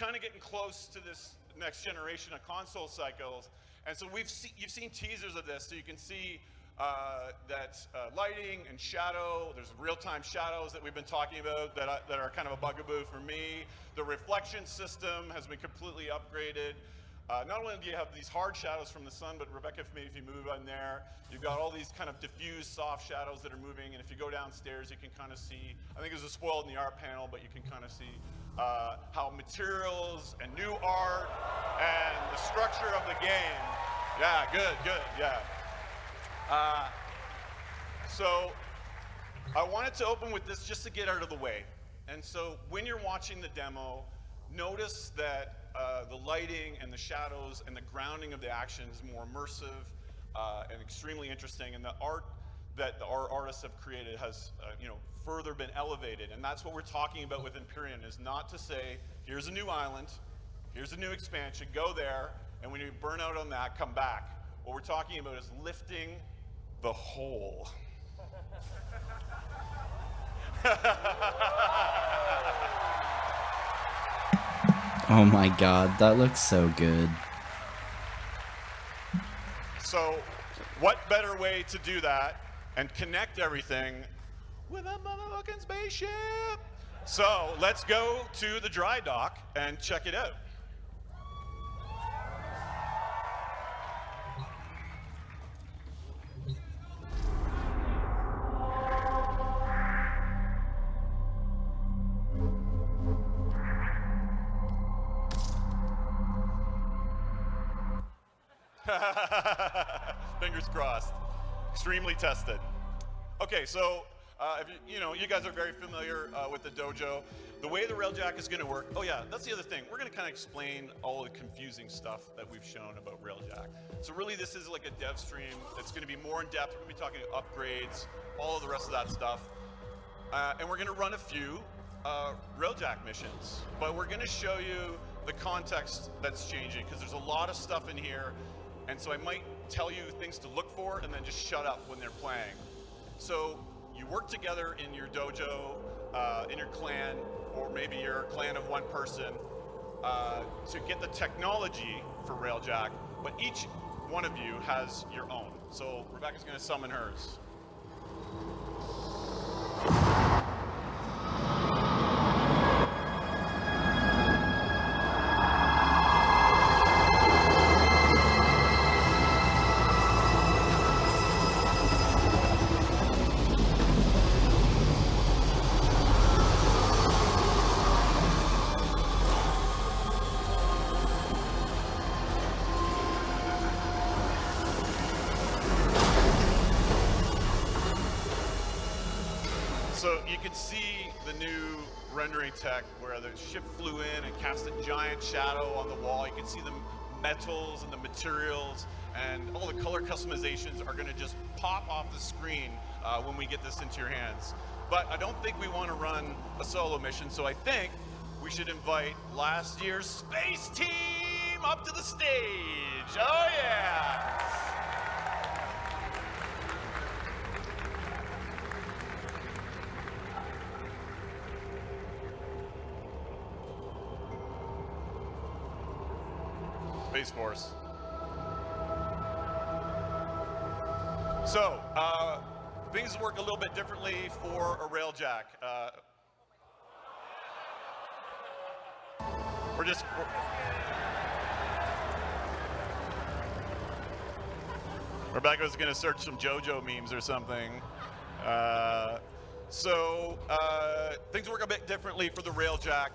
kind of getting close to this next generation of console cycles, and so you've seen teasers of this, so you can see that lighting and shadow, there's real-time shadows that we've been talking about that are kind of a bugaboo for me. The reflection system has been completely upgraded. Not only do you have these hard shadows from the sun, but Rebecca, maybe if you move on there, you've got all these kind of diffused soft shadows that are moving, and if you go downstairs, you can kind of see, I think it was spoiled in the art panel, but you can kind of see how materials and new art and the structure of the game. Yeah, good, yeah. So I wanted to open with this just to get out of the way. And so when you're watching the demo, notice that the lighting and the shadows and the grounding of the action is more immersive and extremely interesting, and the art that our artists have created has further been elevated. And that's what we're talking about with Empyrean, is not to say, here's a new island, here's a new expansion, go there, and when you burn out on that, come back. What we're talking about is lifting the whole. Oh my god, that looks so good. So what better way to do that and connect everything with a motherfucking spaceship? So let's go to the dry dock and check it out. Fingers crossed. Extremely tested. Okay, so if you guys are very familiar with the dojo. The way the Railjack is going to work. Oh yeah, that's the other thing. We're going to kind of explain all the confusing stuff that we've shown about Railjack. So really, this is like a dev stream. It's going to be more in depth. We're going to be talking upgrades, all of the rest of that stuff, and we're going to run a few Railjack missions. But we're going to show you the context that's changing, because there's a lot of stuff in here. And so I might tell you things to look for and then just shut up when they're playing. So you work together in your dojo, in your clan, or maybe you're a clan of one person, to get the technology for Railjack, but each one of you has your own. So Rebecca's gonna summon hers. So you can see the new rendering tech where the ship flew in and cast a giant shadow on the wall. You can see the metals and the materials, and all the color customizations are going to just pop off the screen when we get this into your hands. But I don't think we want to run a solo mission, so I think we should invite last year's space team up to the stage. Oh yeah! Space Force. So, things work a little bit differently for a Railjack. Rebecca's gonna search some JoJo memes or something. Things work a bit differently for the Railjack.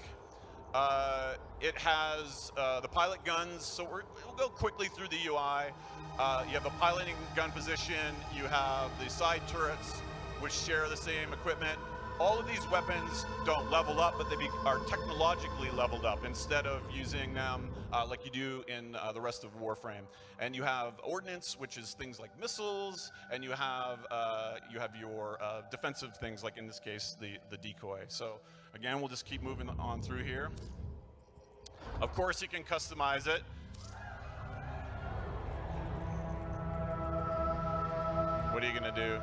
It has the pilot guns, so we'll go quickly through the UI. You have a piloting gun position, you have the side turrets, which share the same equipment. All of these weapons don't level up, but they are technologically leveled up instead of using them like you do in the rest of Warframe. And you have ordnance, which is things like missiles, and you have your defensive things, like in this case, the decoy. So again, we'll just keep moving on through here. Of course, you can customize it. What are you gonna do?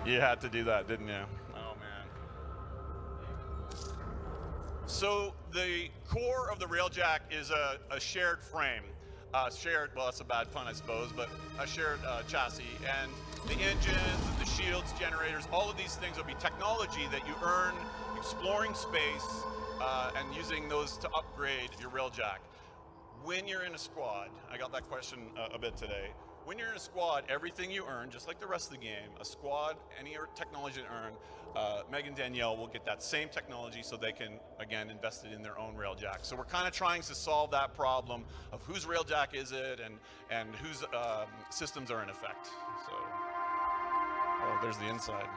You had to do that, didn't you? Oh, man. So the core of the Railjack is a shared frame. Shared, well, that's a bad pun, I suppose, but a shared chassis. And the engines, the shields, generators, all of these things will be technology that you earn exploring space and using those to upgrade your Railjack. When you're in a squad, I got that question a bit today. When you're in a squad, everything you earn, just like the rest of the game, a squad, any technology you earn, Meg and Danielle will get that same technology so they can, again, invest it in their own Railjack. So we're kind of trying to solve that problem of whose Railjack is it and whose systems are in effect. So, oh, there's the inside.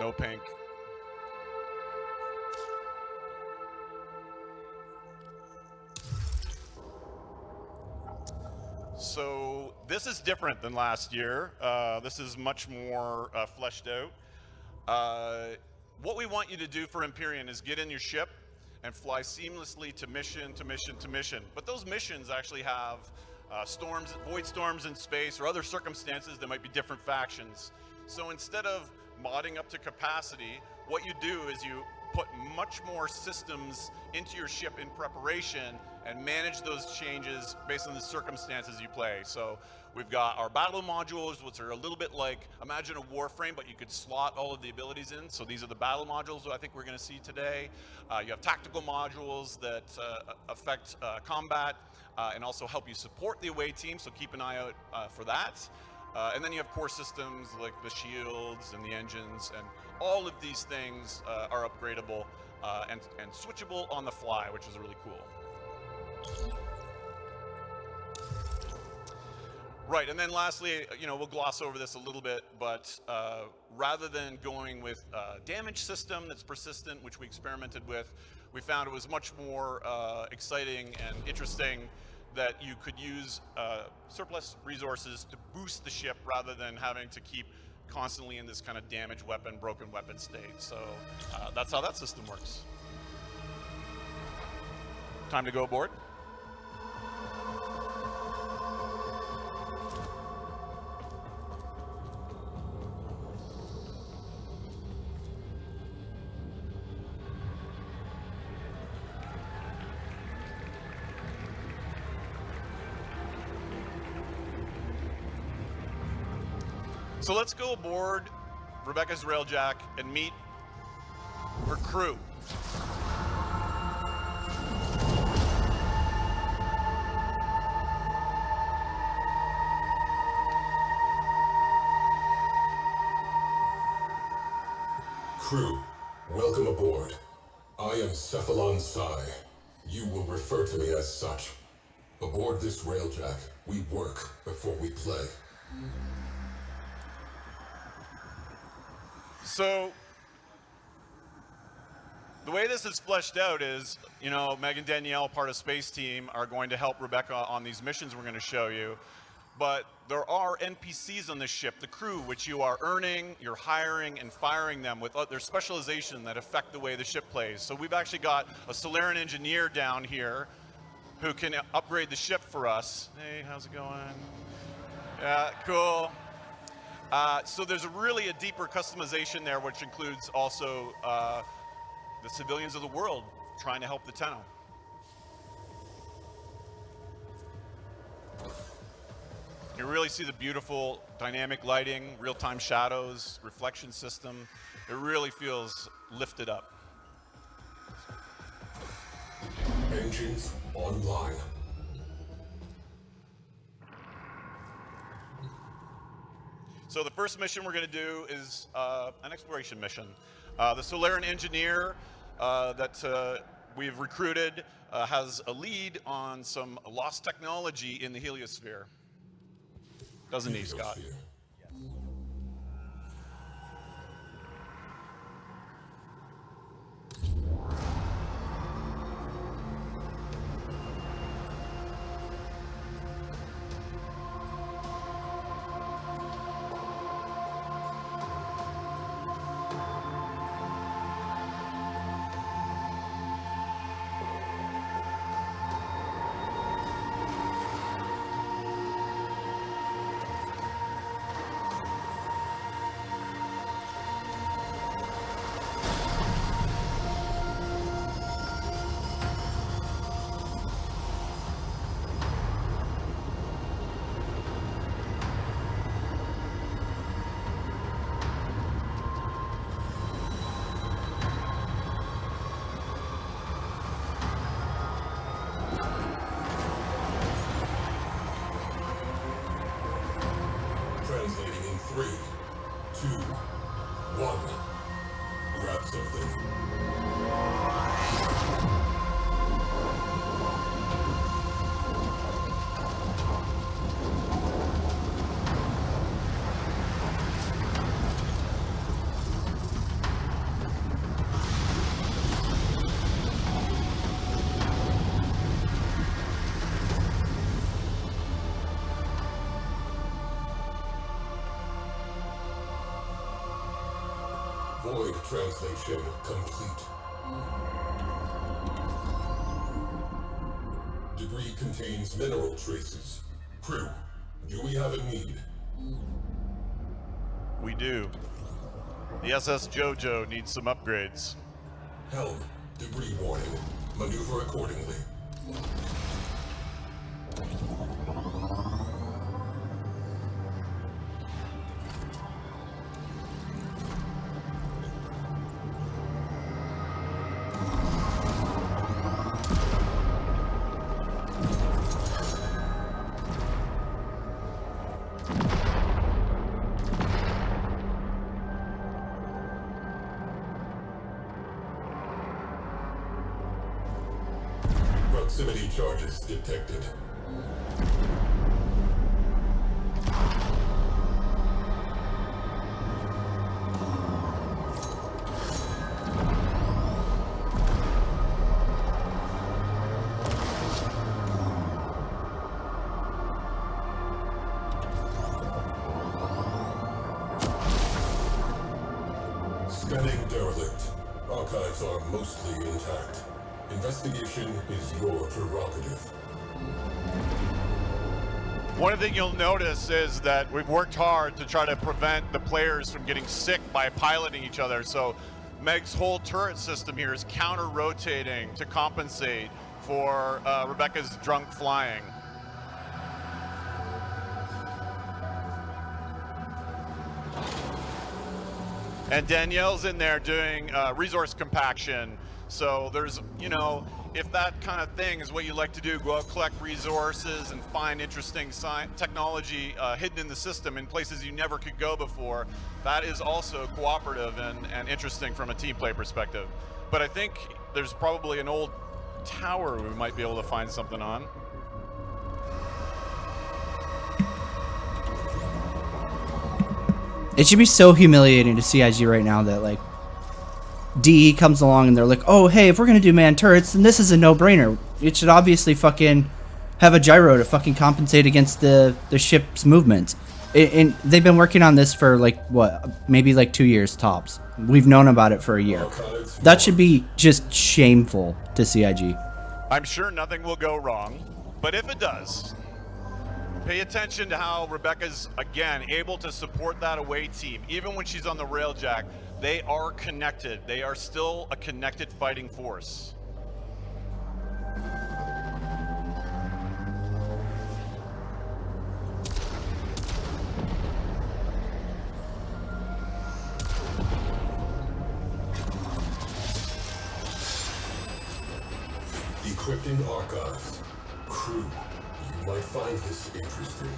No pink. So this is different than last year. This is much more fleshed out. What we want you to do for Empyrean is get in your ship and fly seamlessly to mission to mission to mission. But those missions actually have storms, void storms in space, or other circumstances that might be different factions. So instead of modding up to capacity, what you do is you put much more systems into your ship in preparation and manage those changes based on the circumstances you play. So we've got our battle modules, which are a little bit like, imagine a Warframe, but you could slot all of the abilities in. So these are the battle modules that I think we're gonna see today. You have tactical modules that affect combat and also help you support the away team, so keep an eye out for that. And then you have core systems like the shields and the engines, and all of these things are upgradable and switchable on the fly, which is really cool. Right, and then lastly, we'll gloss over this a little bit, but rather than going with a damage system that's persistent, which we experimented with, we found it was much more exciting and interesting that you could use surplus resources to boost the ship rather than having to keep constantly in this kind of damaged weapon, broken weapon state. So that's how that system works. Time to go aboard. So let's go aboard Rebecca's Railjack and meet her crew. Crew, welcome aboard. I am Cephalon Psi. You will refer to me as such. Aboard this Railjack, we work before we play. So the way this is fleshed out is, Meg and Danielle, part of Space Team, are going to help Rebecca on these missions we're going to show you. But there are NPCs on this ship, the crew, which you are earning, you're hiring and firing them with their specialization that affect the way the ship plays. So we've actually got a Solarian engineer down here who can upgrade the ship for us. Hey, how's it going? Yeah, cool. So there's really a deeper customization there, which includes also the civilians of the world trying to help the Tenno. You really see the beautiful dynamic lighting, real-time shadows, reflection system. It really feels lifted up. Engines online. So the first mission we're going to do is an exploration mission. The Solarian engineer that we've recruited has a lead on some lost technology in the heliosphere. Doesn't he, Scott? translation complete. Debris contains mineral traces. Crew, do we have a need? We do. The SS JoJo needs some upgrades. Helm, debris warning. Maneuver accordingly. Proximity charges detected. Scanning derelict. Archives are mostly intact. Investigation is your prerogative. One thing you'll notice is that we've worked hard to try to prevent the players from getting sick by piloting each other. So Meg's whole turret system here is counter-rotating to compensate for Rebecca's drunk flying. And Danielle's in there doing resource compaction. So there's, you know, if that kind of thing is what you like to do, go out, collect resources and find interesting technology hidden in the system in places you never could go before, that is also cooperative and interesting from a team play perspective. But I think there's probably an old tower we might be able to find something on. It should be so humiliating to CIG right now that, like, DE comes along and they're like, oh, hey, if we're going to do manned turrets, then this is a no-brainer. It should obviously fucking have a gyro to fucking compensate against the ship's movement. And they've been working on this for, like, what, maybe like 2 years tops. We've known about it for a year. That should be just shameful to CIG. I'm sure nothing will go wrong, but if it does, pay attention to how Rebecca's, again, able to support that away team. Even when she's on the railjack, they are connected. They are still a connected fighting force. Decrypting archives. Crew, you might find this interesting.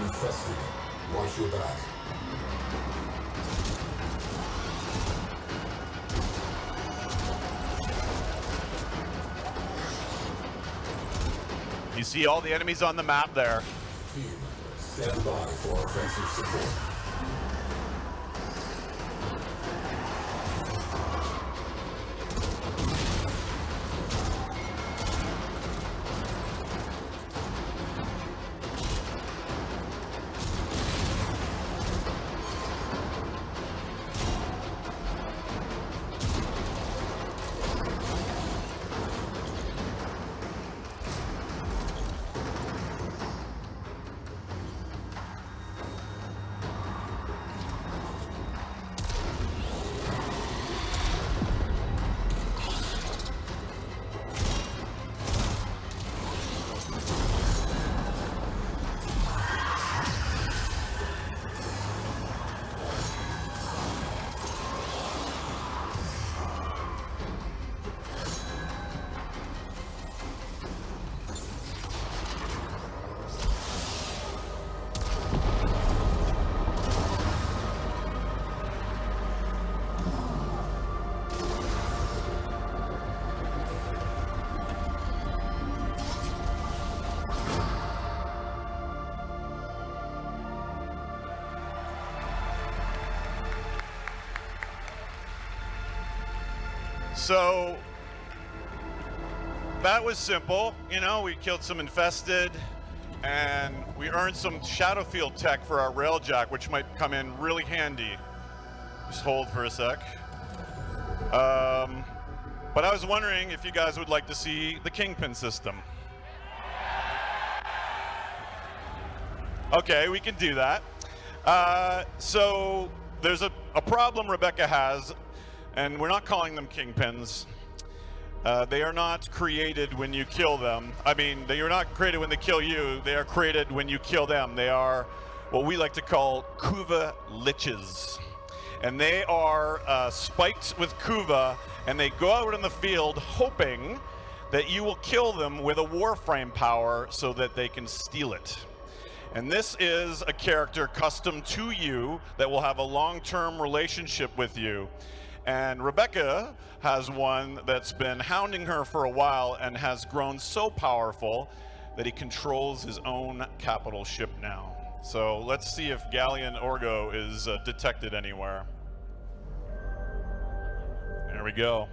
Infested. Watch your back. You see all the enemies on the map there. Team, stand by for offensive support. So that was simple. You know, we killed some infested, and we earned some shadow field tech for our railjack, which might come in really handy. Just hold for a sec. But I was wondering if you guys would like to see the Kingpin system. Okay, we can do that. So there's a problem Rebecca has, and we're not calling them Kingpins. They are not created when you kill them. I mean, they are not created when they kill you. They are created when you kill them. They are what we like to call Kuva liches. And they are spiked with Kuva, and they go out in the field hoping that you will kill them with a Warframe power so that they can steal it. And this is a character custom to you that will have a long-term relationship with you. And Rebecca has one that's been hounding her for a while and has grown so powerful that he controls his own capital ship now. So let's see if Galleon Orgo is detected anywhere. There we go.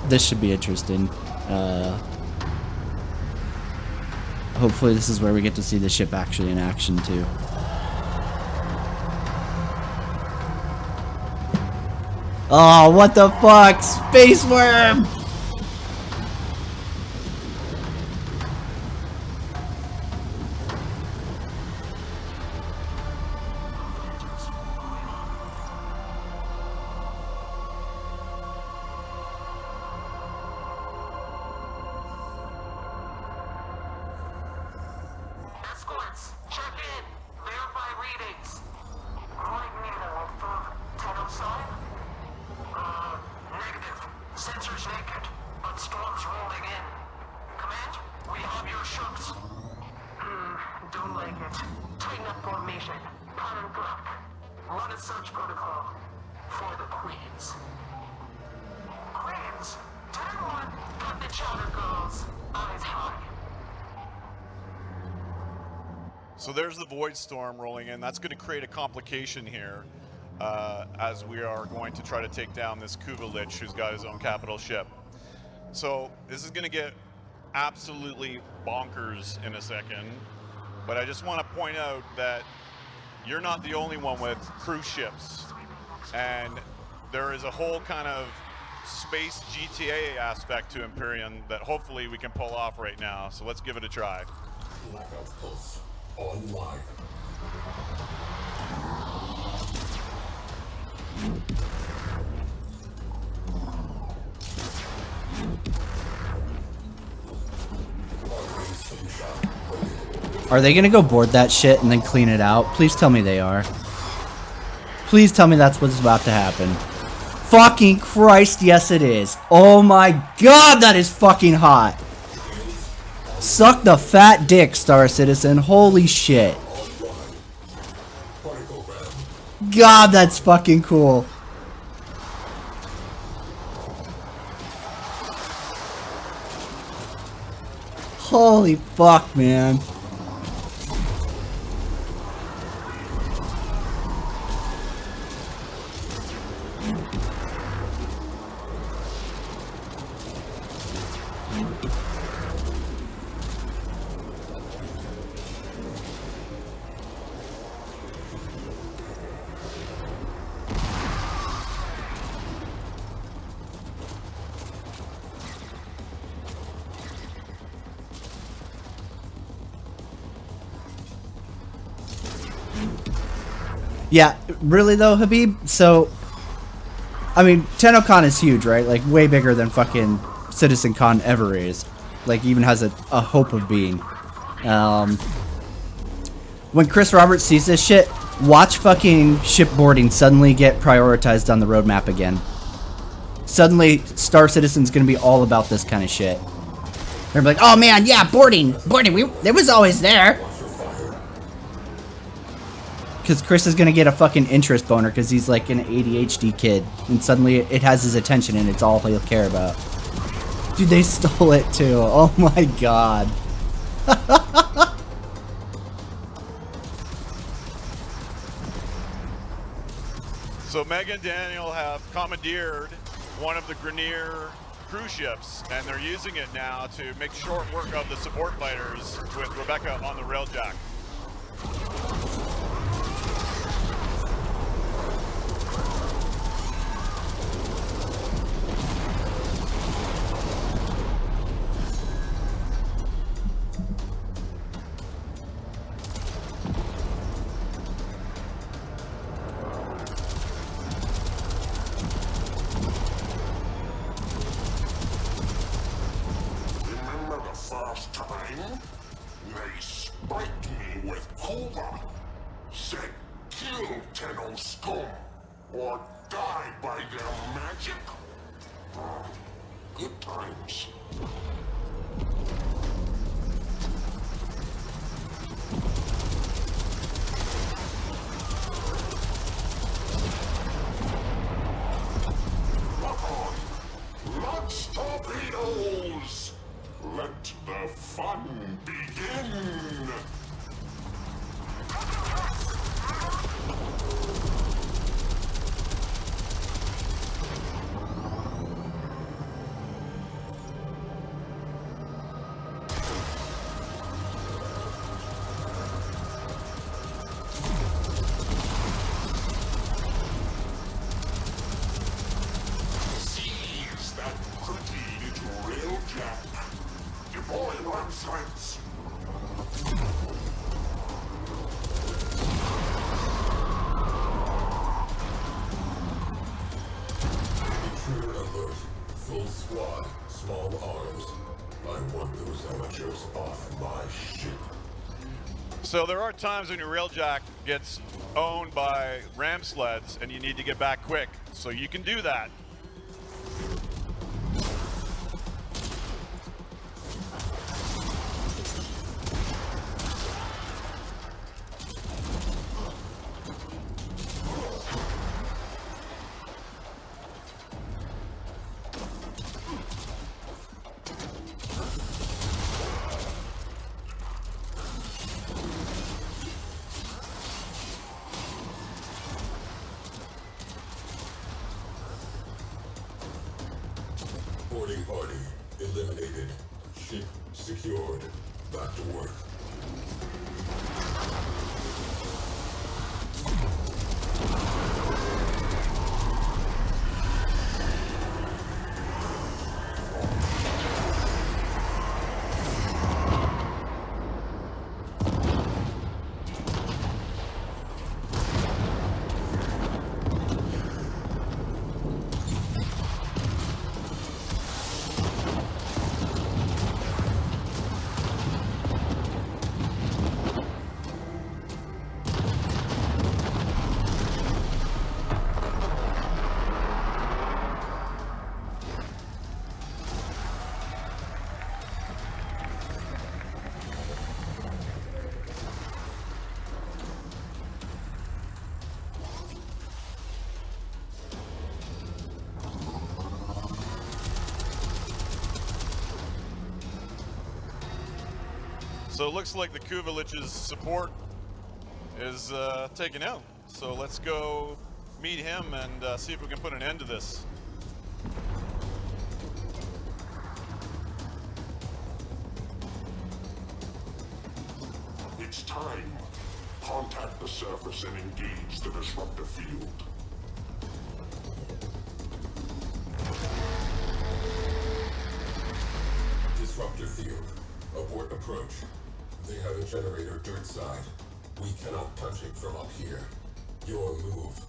This should be interesting. Hopefully this is where we get to see the ship actually in action too. Oh, what the fuck? Space worm! Escorts, check in. Verify readings. Right needle above Tenno side? Negative. Sensors naked, but storm's rolling in. Command, we have your shooks. Don't like it. Tighten up formation. Pattern block. Run a search protocol for the Queens. Queens? 10-1. Got the chowder girls. Eyes high. So there's the Void Storm rolling in. That's going to create a complication here as we are going to try to take down this Kuva Lich who's got his own capital ship. So this is going to get absolutely bonkers in a second, but I just want to point out that you're not the only one with cruise ships, and there is a whole kind of space GTA aspect to Empyrean that hopefully we can pull off right now. So let's give it a try. Blackout pulse online. Are they gonna go board that shit and then clean it out? Please tell me they are. Please tell me that's what's about to happen. Fucking Christ, yes it is. Oh my god, that is fucking hot. Suck the fat dick, Star Citizen. Holy shit. God, that's fucking cool. Holy fuck, man. Yeah, really though, Habib? So, I mean, TennoCon is huge, right? Like, way bigger than fucking CitizenCon ever is. Like, even has a hope of being. When Chris Roberts sees this shit, watch fucking shipboarding suddenly get prioritized on the roadmap again. Suddenly, Star Citizen's gonna be all about this kind of shit. They're gonna be like, oh man, yeah, boarding, it was always there. Because Chris is gonna get a fucking interest boner because he's like an ADHD kid, and suddenly it has his attention and it's all he'll care about. Dude, they stole it too. Oh my god. So Meg and Daniel have commandeered one of the Grenier cruise ships, and they're using it now to make short work of the support fighters with Rebecca on the railjack. Remember the first time? They spiked me with Cuba. Said kill Tenno scum or die by their magic. Good times. Lock on. Launch torpedoes! Let the fun begin! Seize that pretty little railjack. Deploy one flanks. Intruder alert. Full squad. Small arms. I want those amateurs off my ship. So there are times when your railjack gets owned by ram sleds and you need to get back quick, so you can do that. Boarding party eliminated. Ship secured. Back to work. So it looks like the Kuvalich's support is taken out. So let's go meet him and see if we can put an end to this. It's time. Contact the surface and engage the disruptor field. Disruptor field. Abort approach. They have a generator dirt side. We cannot touch it from up here. Your move.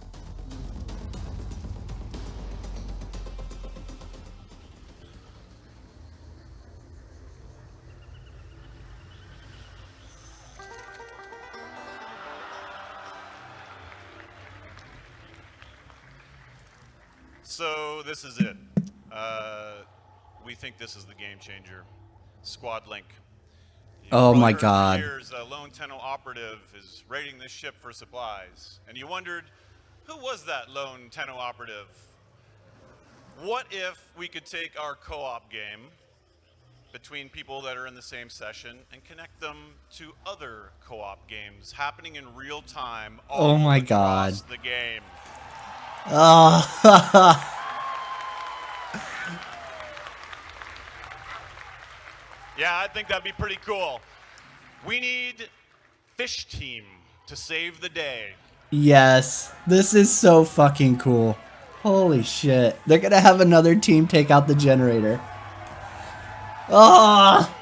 So this is it. We think this is the game changer. Squad Link. You've Oh probably my heard for God. years, a lone Tenno operative is raiding this ship for supplies. And you wondered, who was that lone Tenno operative? What if we could take our co-op game between people that are in the same session and connect them to other co-op games happening in real time all Oh my across God. the game? Oh. Yeah, I think that'd be pretty cool. We need Fish Team to save the day. Yes, this is so fucking cool. Holy shit. They're gonna have another team take out the generator. Oh!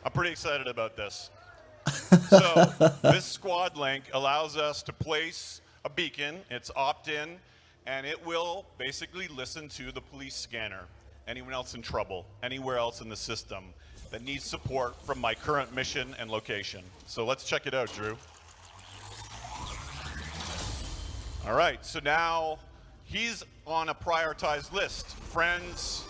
I'm pretty excited about this. So, this squad link allows us to place a beacon. It's opt-in, and it will basically listen to the police scanner. Anyone else in trouble, anywhere else in the system that needs support from my current mission and location. So let's check it out, Drew. All right, so now he's on a prioritized list. Friends,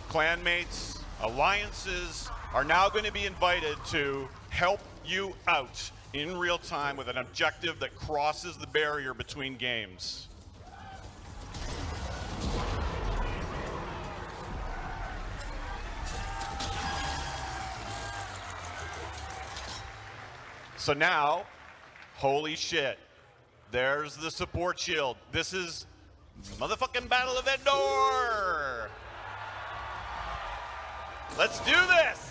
clanmates, alliances are now going to be invited to help you out in real time with an objective that crosses the barrier between games. So now, holy shit, there's the support shield. This is motherfucking Battle of Endor! Let's do this!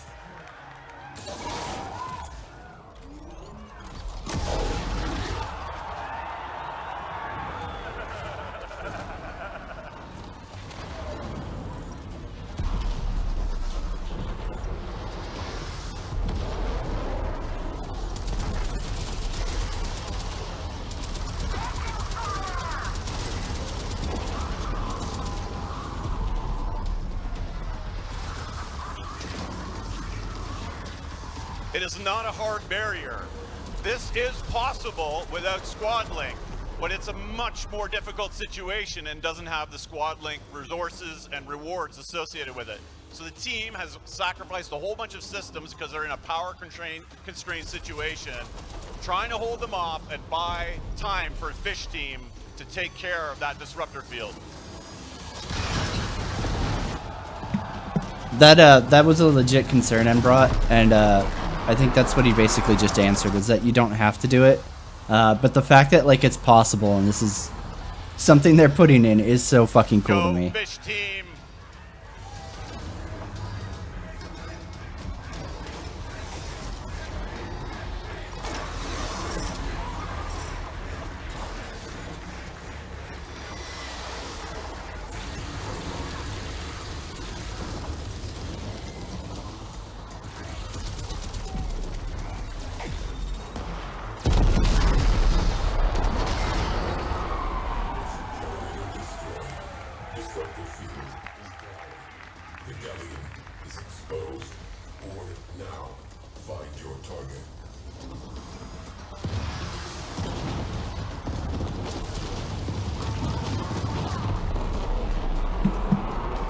It is not a hard barrier. This is possible without squad link, but it's a much more difficult situation and doesn't have the squad link resources and rewards associated with it. So the team has sacrificed a whole bunch of systems because they're in a power constrained situation, trying to hold them off and buy time for Fish Team to take care of that disruptor field. That was a legit concern and brought, and I think that's what he basically just answered, is that you don't have to do it. But the fact that like it's possible and this is something they're putting in is so fucking cool to me. Fish Team. Disruptor field is down. The galleon is exposed. Board now. Find your target.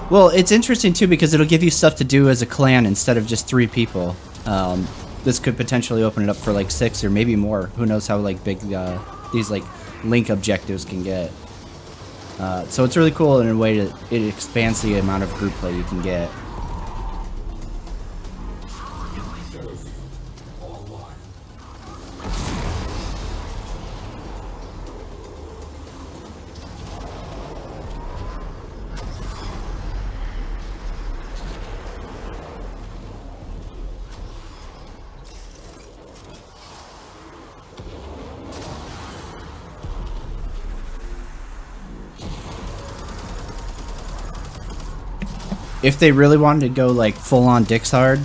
Well, it's interesting too because it'll give you stuff to do as a clan instead of just 3 people. This could potentially open it up for like 6 or maybe more. Who knows how like big these like link objectives can get. So it's really cool in a way that it expands the amount of group play you can get. If they really wanted to go like full on dicks hard,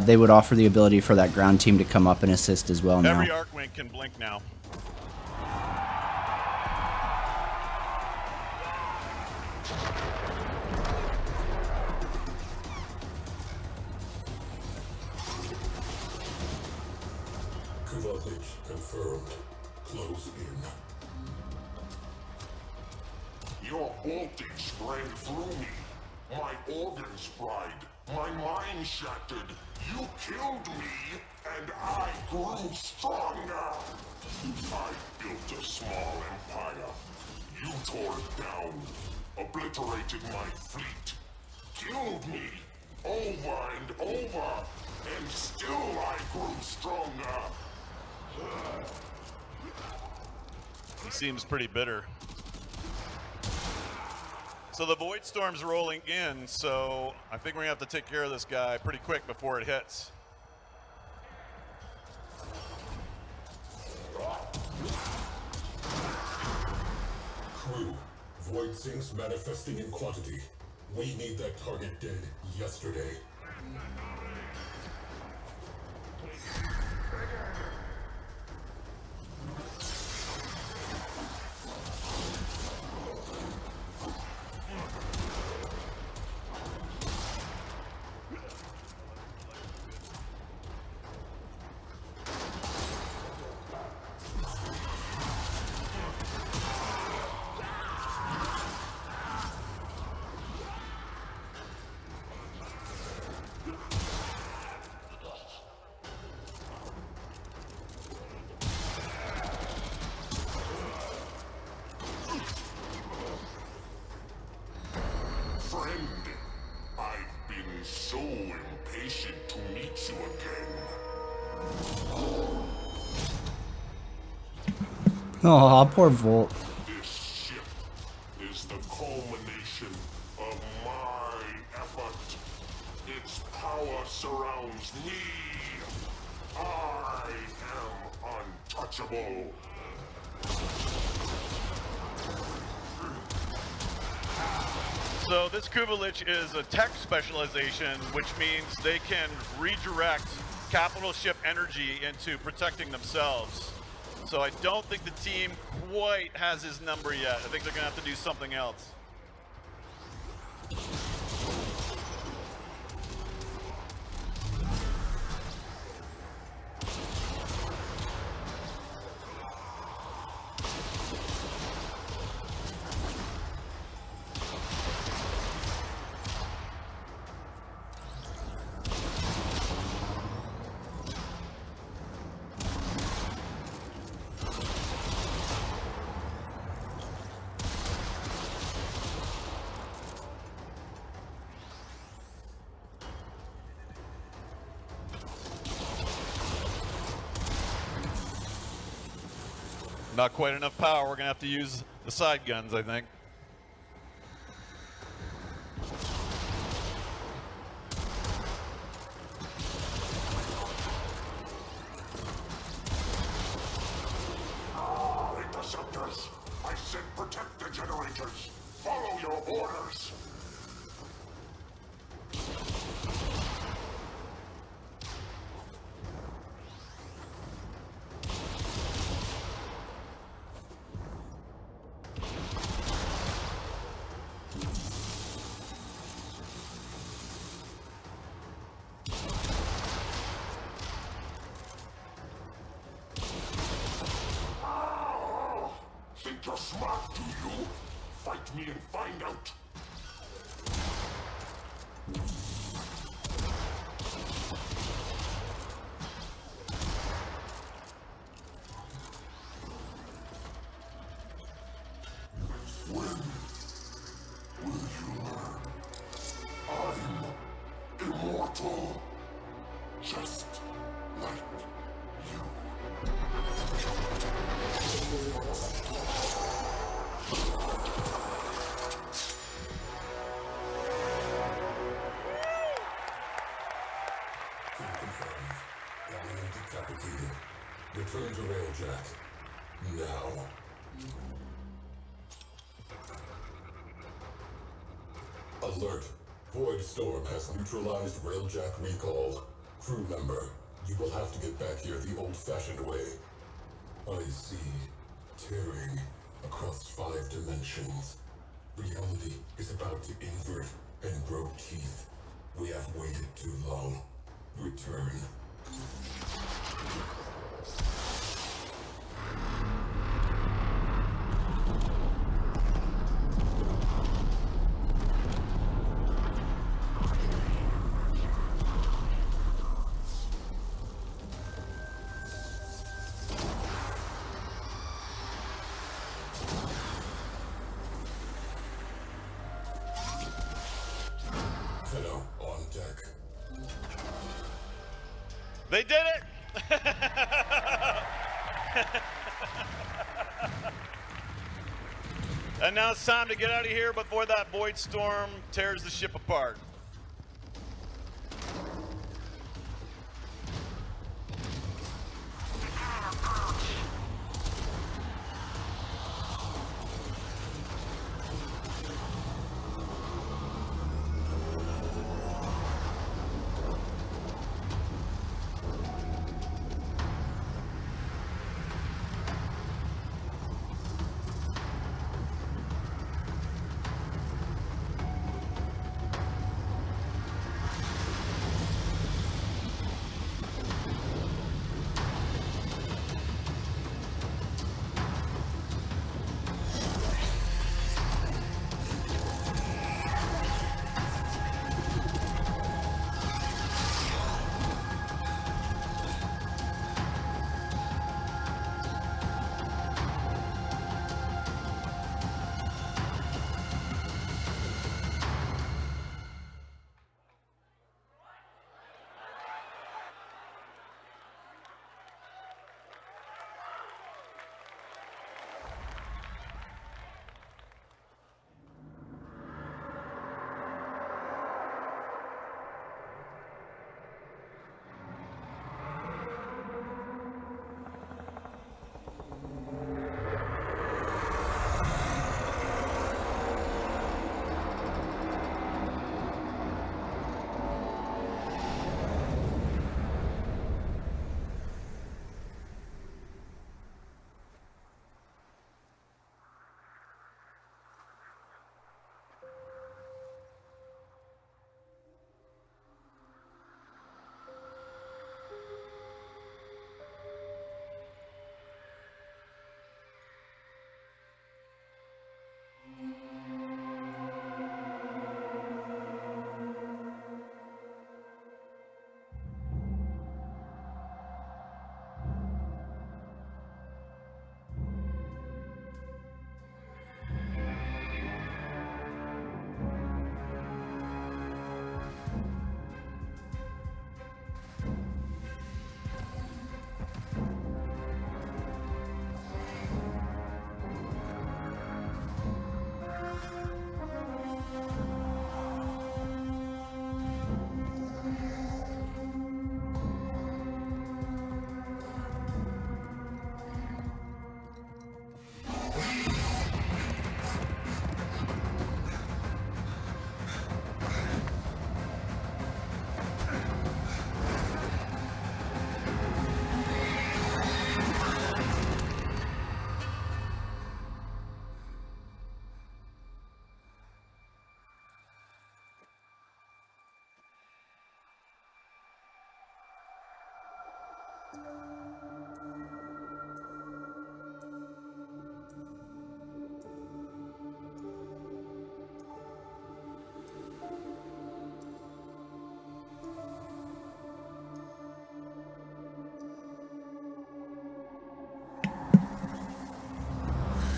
they would offer the ability for that ground team to come up and assist as well now. Every arc wing can blink now. Voltage confirmed. Close in. Your voltage sprang through me. My organs fried. My mind shattered. You killed me, and I grew stronger. I built a small empire. You tore it down, obliterated my fleet, killed me over and over, and still I grew stronger. He seems pretty bitter. So the Void Storm's rolling in, so I think we're gonna have to take care of this guy pretty quick before it hits. Crew, Void Sinks manifesting in quantity. We need that target dead yesterday. Friend, I've been so impatient to meet you again. Oh, poor Volt. This ship is the culmination of my effort. Its power surrounds me. I am untouchable. So this Kubelich is a tech specialization, which means they can redirect capital ship energy into protecting themselves. So I don't think the team quite has his number yet. I think they're gonna have to do something else. Not quite enough power. We're gonna have to use the side guns, I think. Interceptors, I said protect the generators. Follow your orders. Think you're smart, do you? Fight me and find out. When will you learn? I'm immortal, just like you. Confirmed. Alien decapitated. Return to Railjack. Now. Alert. Void Storm has neutralized Railjack recall. Crew member, you will have to get back here the old-fashioned way. I see. Tearing across 5 dimensions. Reality is about to invert and grow teeth. We have waited too long. Return. Tenno, on deck. They did it! And now it's time to get out of here before that void storm tears the ship apart.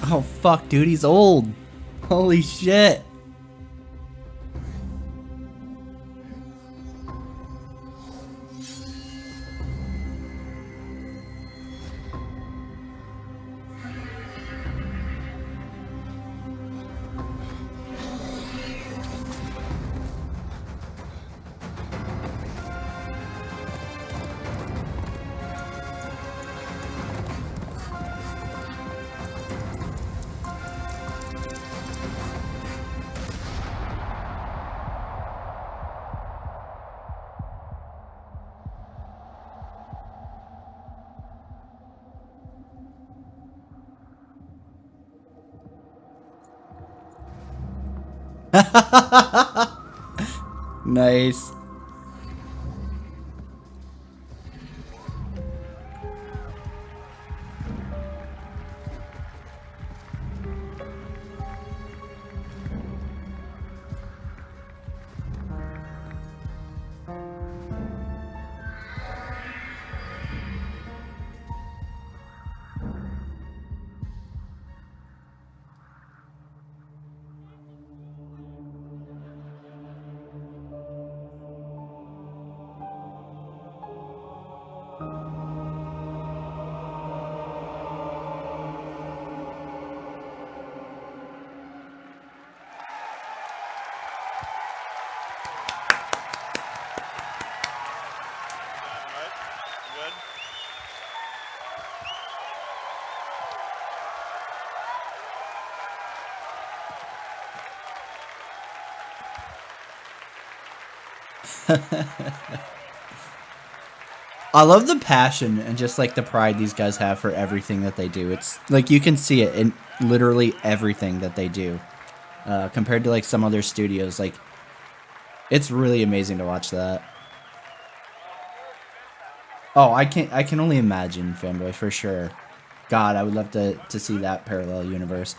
Oh fuck, dude, he's old. Holy shit. Nice. I love the passion and just like the pride these guys have for everything that they do. It's like you can see it in literally everything that they do, compared to like some other studios. Like, it's really amazing to watch that. Oh, I can only imagine, Fanboy, for sure. God, I would love to see that parallel universe.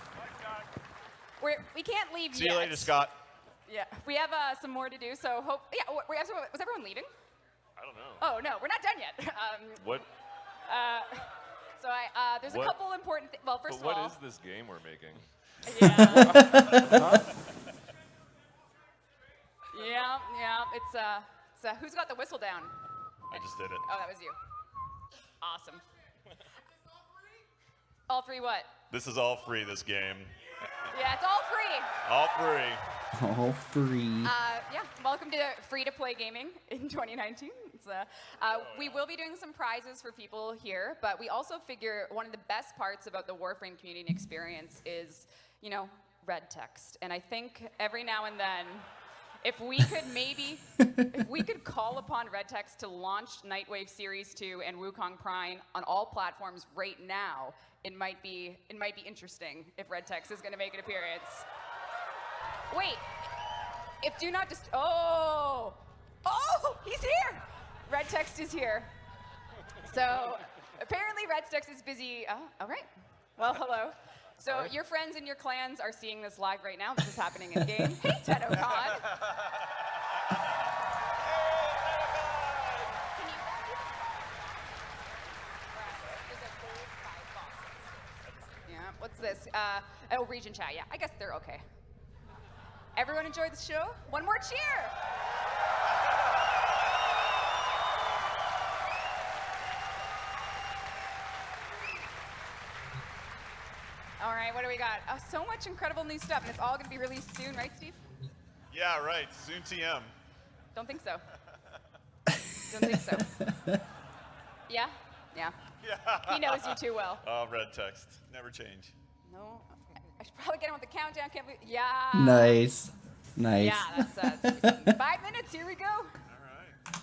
We can't leave See yet. you later, Scott. Yeah, we have some more to do. So was everyone leaving? I don't know. Oh no, we're not done yet. What? So there's a couple important. Well, first But of all, what is this game we're making? yeah, yeah. It's who's got the whistle down? I just did it. Oh, that was you. Awesome. All three what? This is all free, this game. Yeah, it's all free. All free. All free. Yeah, welcome to free-to-play gaming in 2019. We will be doing some prizes for people here, but we also figure one of the best parts about the Warframe community and experience is, you know, red text. And I think every now and then, if we could call upon Red Text to launch Nightwave Series 2 and Wukong Prime on all platforms right now, it might be interesting if Red Text is going to make an appearance. Wait, if do not just oh, he's here. Red Text is here. So apparently Red Text is busy. Oh, all right. Well, hello. So your friends and your clans are seeing this live right now. This is happening in game. Hey, TennoCon. Yeah, what's this? Oh, region chat. Yeah, I guess they're okay. Everyone enjoyed the show? One more cheer. All right, what do we got? Oh, so much incredible new stuff, and it's all going to be released soon, right, Steve? Yeah, right. Soon TM. Don't think so. Don't think so. Yeah? Yeah. Yeah. He knows you too well. Oh, red text. Never change. No, I should probably get him with the countdown. Can't believe. Yeah. Nice. Nice. Yeah, that's 5 minutes. Here we go. All right.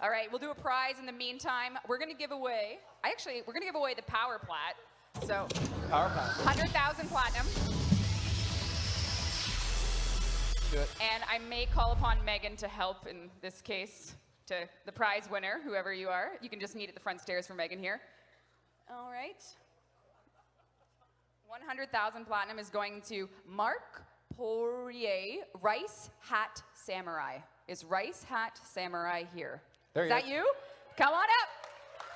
All right, we'll do a prize in the meantime. We're going to give away. We're going to give away the power plat. So, Power plat. 100,000 platinum. Do it. And I may call upon Megan to help in this case, to the prize winner, whoever you are. You can just meet at the front stairs for Megan here. All right. 100,000 platinum is going to Mark Poirier, Rice Hat Samurai. Is Rice Hat Samurai here? There Is you that go. you? Come on up.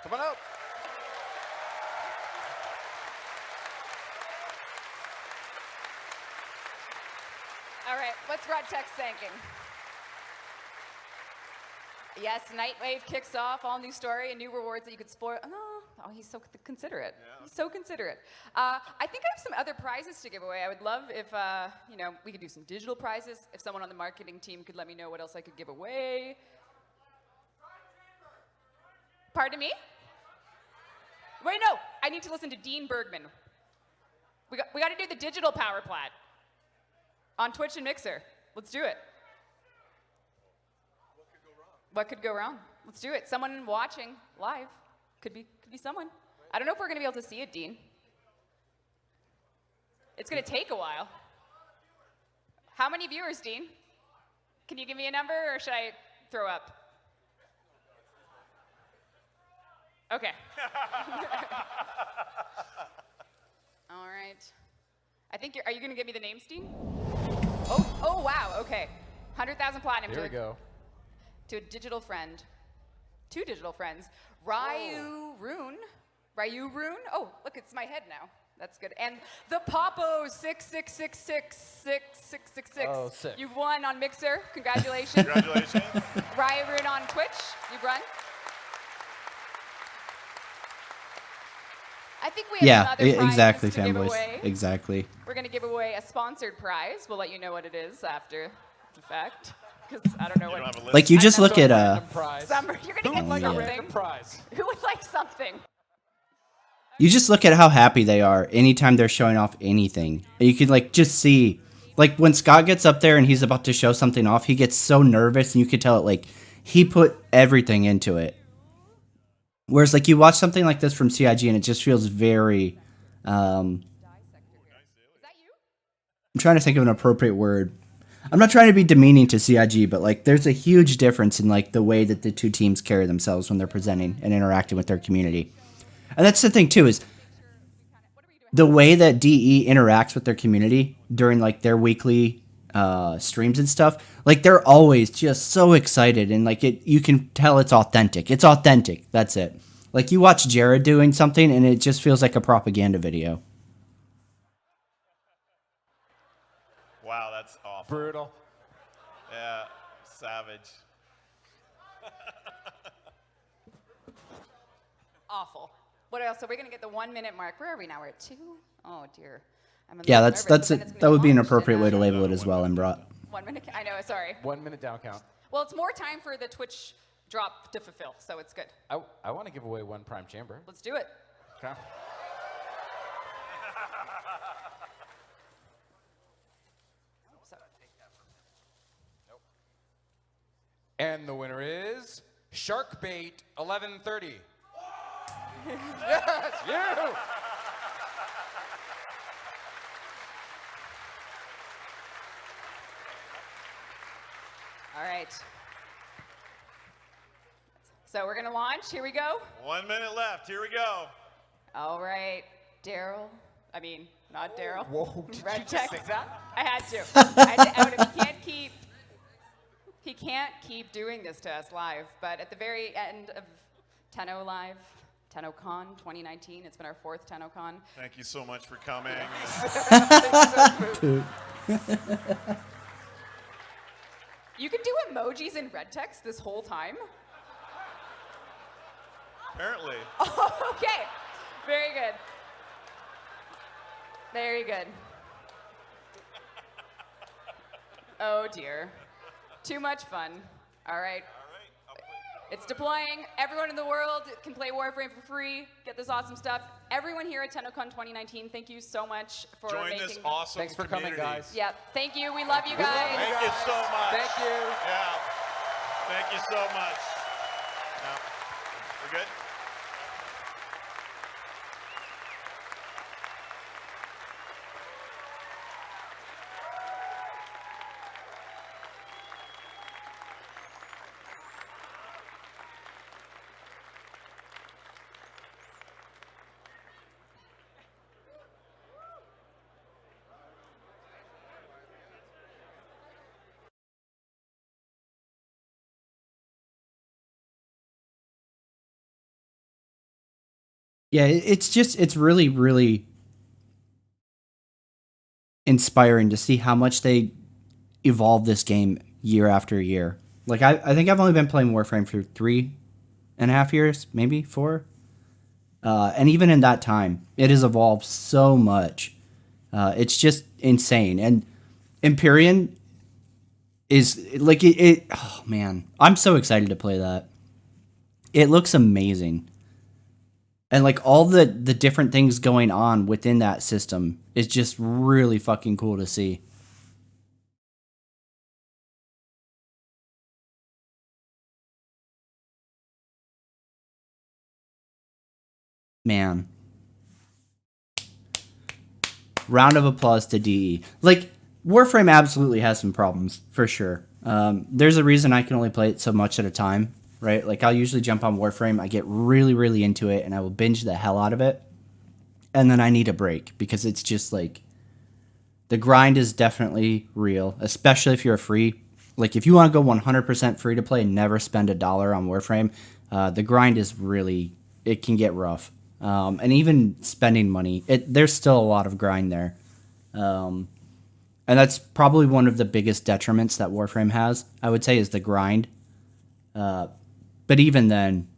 Come on up. All right, what's Red Text thinking? Yes, Nightwave kicks off, all new story and new rewards that you could spoil. Oh, he's so considerate. Yeah. He's so considerate. I think I have some other prizes to give away. I would love if, we could do some digital prizes. If someone on the marketing team could let me know what else I could give away. Pardon me? Wait, no, I need to listen to Dean Bergman. We got to do the digital power plat on Twitch and Mixer. Let's do it. What could go wrong? Let's do it. Someone watching live. Could be someone. I don't know if we're going to be able to see it, Dean. It's going to take a while. How many viewers, Dean? Can you give me a number, or should I throw up? Okay. All right. I think are you going to give me the names, Dean? Oh, wow. Okay. 100,000 platinum. Here we go. To a digital friend. 2 digital friends. Ryu Rune. Oh, look, it's my head now. That's good. And the Popo 666666666. Oh, sick. You've won on Mixer. Congratulations. Congratulations. Ryu Rune on Twitch. You've run. I think we have some other prizes exactly, to give fanboys. away. Exactly. We're going to give away a sponsored prize. We'll let you know what it is after the fact. Because I don't know You don't what. have a list. Like, you just I look know. at Random prize. You're going to Who get would like a something. random prize? Who would like something? you just look at how happy they are anytime they're showing off anything. And you can like just see Like when Scott gets up there and he's about to show something off, he gets so nervous, and you could tell it like he put everything into it. Whereas like you watch something like this from CIG and it just feels very I'm trying to think of an appropriate word. I'm not trying to be demeaning to CIG, but like there's a huge difference in like the way that the two teams carry themselves when they're presenting and interacting with their community. And that's the thing too, is the way that DE interacts with their community during like their weekly streams and stuff. Like they're always just so excited, and like you can tell it's authentic. It's authentic. That's it. Like you watch Jared doing something and it just feels like a propaganda video. Wow, that's awful. Brutal. Yeah, savage. Awful. What else? So we're gonna get the 1 minute mark. Where are we now? We're at 2. Oh dear. I'm a Yeah, little that's nervous, but then it's gonna that would be an launched appropriate in, way to label it as well, and brought. 1 minute. I know. Sorry. 1 minute down count. Well, it's more time for the Twitch drop to fulfill, so it's good. I want to give away 1 prime chamber. Let's do it. Okay. So, And the winner is Sharkbait 1130. Yes, you. all right. So we're gonna launch. Here we go. 1 minute left. Here we go. All right, Daryl. I mean, not Daryl. Whoa, did Red you just text. say that? I had to. I had to out him. He can't keep doing this to us live. But at the very end of Tenno Live, TennoCon 2019, it's been our 4th TennoCon. Thank you so much for coming. You can do emojis in red text this whole time? Apparently. Okay, very good. Very good. Oh dear. Too much fun. All right. It's deploying. Everyone in the world can play Warframe for free, get this awesome stuff. Everyone here at TennoCon 2019, thank you so much for Join making... this awesome Thanks for community. coming, guys. Yeah, thank you. We love you guys. Thank you so much. Thank you. Yeah. Thank you so much. Yeah. We're good? Yeah, it's really, really inspiring to see how much they evolve this game year after year. Like I think I've only been playing Warframe for 3.5 years, maybe 4. And even in that time, it has evolved so much. It's just insane. And Empyrean is like oh man, I'm so excited to play that. It looks amazing. And like all the different things going on within that system is just really fucking cool to see. Man. Round of applause to DE. Like, Warframe absolutely has some problems, for sure. There's a reason I can only play it so much at a time, right? Like, I'll usually jump on Warframe, I get really, really into it, and I will binge the hell out of it. And then I need a break, because it's just, like, the grind is definitely real, especially if you're a free. Like, if you want to go 100% free to play and never spend $1 on Warframe, the grind is really, it can get rough. And even spending money, there's still a lot of grind there. And that's probably one of the biggest detriments that Warframe has, I would say, is the grind. But even then,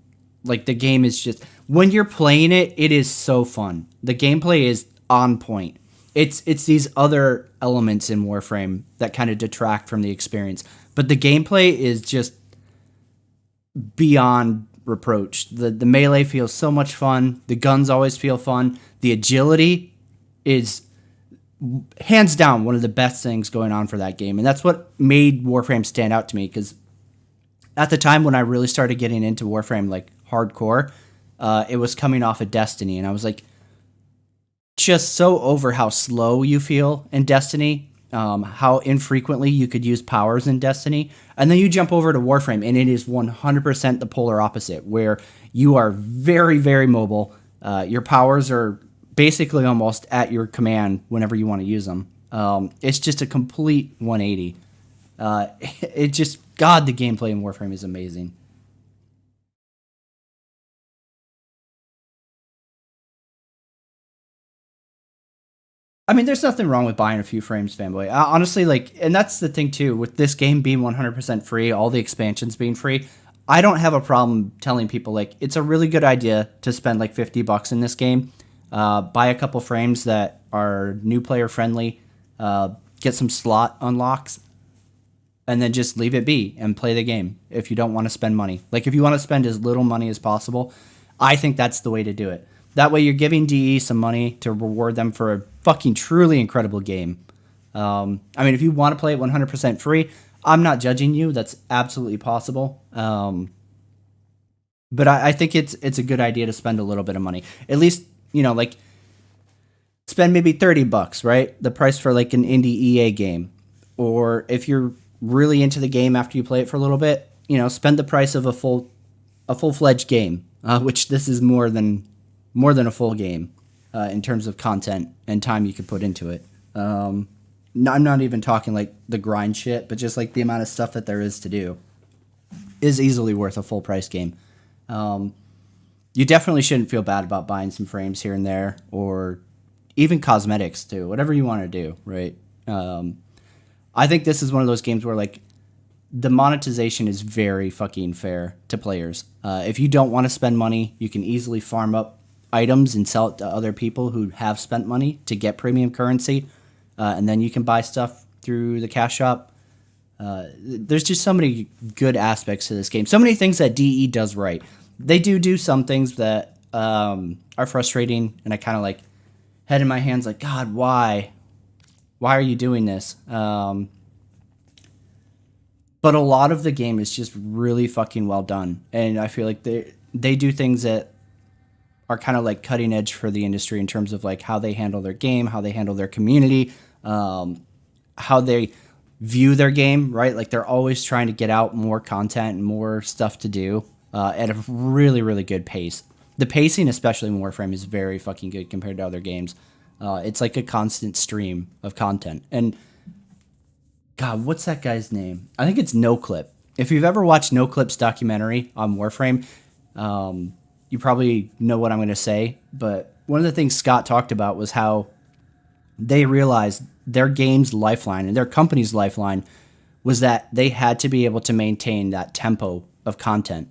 like, the game is just, when you're playing it, it is so fun. The gameplay is on point. It's these other elements in Warframe that kind of detract from the experience. But the gameplay is just beyond reproach. The melee feels so much fun. The guns always feel fun. The agility is hands down one of the best things going on for that game. And that's what made Warframe stand out to me, because at the time when I really started getting into Warframe like hardcore, it was coming off of Destiny, and I was like just so over how slow you feel in Destiny, how infrequently you could use powers in Destiny. And then you jump over to Warframe, and it is 100% the polar opposite, where you are very, very mobile. Your powers are basically almost at your command whenever you want to use them. It's just a complete 180. It just, God, the gameplay in Warframe is amazing. I mean, there's nothing wrong with buying a few frames, fanboy. Honestly, like, and that's the thing too, with this game being 100% free, all the expansions being free, I don't have a problem telling people, like, it's a really good idea to spend like $50 in this game, buy a couple frames that are new player friendly, get some slot unlocks, and then just leave it be and play the game if you don't want to spend money. Like, if you want to spend as little money as possible, I think that's the way to do it. That way you're giving DE some money to reward them for a fucking truly incredible game. I mean, if you want to play it 100% free, I'm not judging you. That's absolutely possible. But I think it's a good idea to spend a little bit of money. At least, you know, like, spend maybe $30, right? The price for like an indie EA game. Or if you're really into the game after you play it for a little bit, you know, spend the price of a full-fledged game, which this is more than a full game in terms of content and time you could put into it. I'm not even talking like the grind shit, but just like the amount of stuff that there is to do is easily worth a full price game. You definitely shouldn't feel bad about buying some frames here and there, or even cosmetics too, whatever you want to do, right? I think this is one of those games where like the monetization is very fucking fair to players. If you don't want to spend money, you can easily farm up items and sell it to other people who have spent money to get premium currency, and then you can buy stuff through the cash shop. There's just so many good aspects to this game. So many things that DE does right. They do some things that are frustrating, and I kind of like head in my hands like, God, why? Why are you doing this? But a lot of the game is just really fucking well done, and I feel like they do things that are kind of like cutting edge for the industry in terms of like how they handle their game, how they handle their community, how they view their game, right? Like they're always trying to get out more content and more stuff to do at a really, really good pace. The pacing, especially in Warframe, is very fucking good compared to other games. It's like a constant stream of content. And God, what's that guy's name? I think it's NoClip. If you've ever watched NoClip's documentary on Warframe, you probably know what I'm going to say, but one of the things Scott talked about was how they realized their game's lifeline and their company's lifeline was that they had to be able to maintain that tempo of content.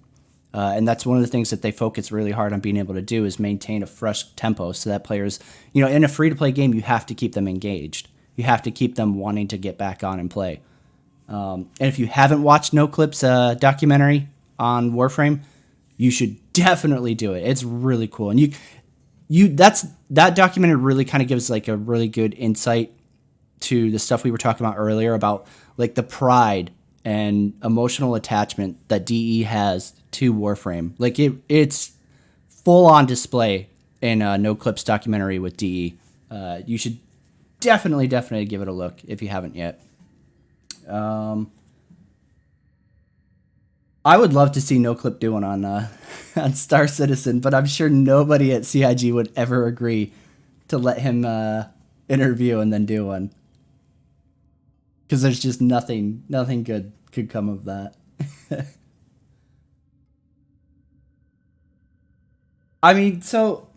And that's one of the things that they focus really hard on being able to do, is maintain a fresh tempo so that players, you know, in a free-to-play game, you have to keep them engaged. You have to keep them wanting to get back on and play. And if you haven't watched NoClip's documentary on Warframe, you should definitely do it. It's really cool. And that documentary really kind of gives like a really good insight to the stuff we were talking about earlier about like the pride and emotional attachment that DE has to Warframe. Like it's full on display in NoClip's documentary with DE. You should definitely give it a look if you haven't yet. I would love to see NoClip do one on Star Citizen, but I'm sure nobody at CIG would ever agree to let him interview and then do one, because there's just nothing good could come of that. I mean, so,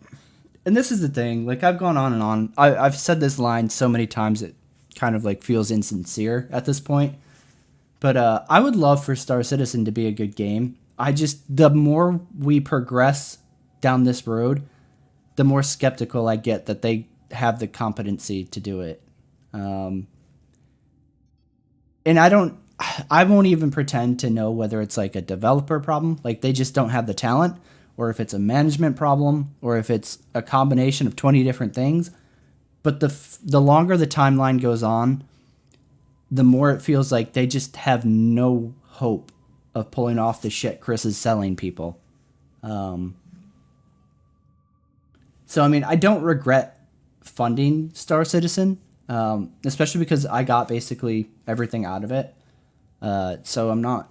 and this is the thing, like I've gone on and on. I've said this line so many times it kind of like feels insincere at this point. But I would love for Star Citizen to be a good game. The more we progress down this road, the more skeptical I get that they have the competency to do it. And I won't even pretend to know whether it's like a developer problem, like they just don't have the talent, or if it's a management problem, or if it's a combination of 20 different things. But the longer the timeline goes on, the more it feels like they just have no hope of pulling off the shit Chris is selling people. So, I mean, I don't regret funding Star Citizen, especially because I got basically everything out of it. So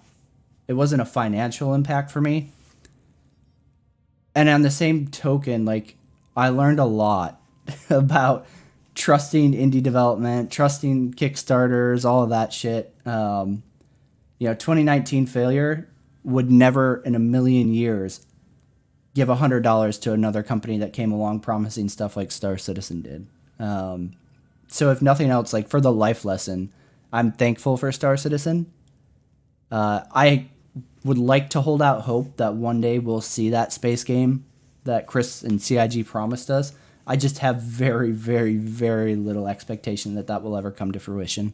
it wasn't a financial impact for me. And on the same token, like, I learned a lot about trusting indie development, trusting Kickstarters, all of that shit. 2019 Failure would never in a million years give $100 to another company that came along promising stuff like Star Citizen did. So if nothing else, like, for the life lesson, I'm thankful for Star Citizen. I would like to hold out hope that one day we'll see that space game that Chris and CIG promised us. I just have very, very, very little expectation that that will ever come to fruition.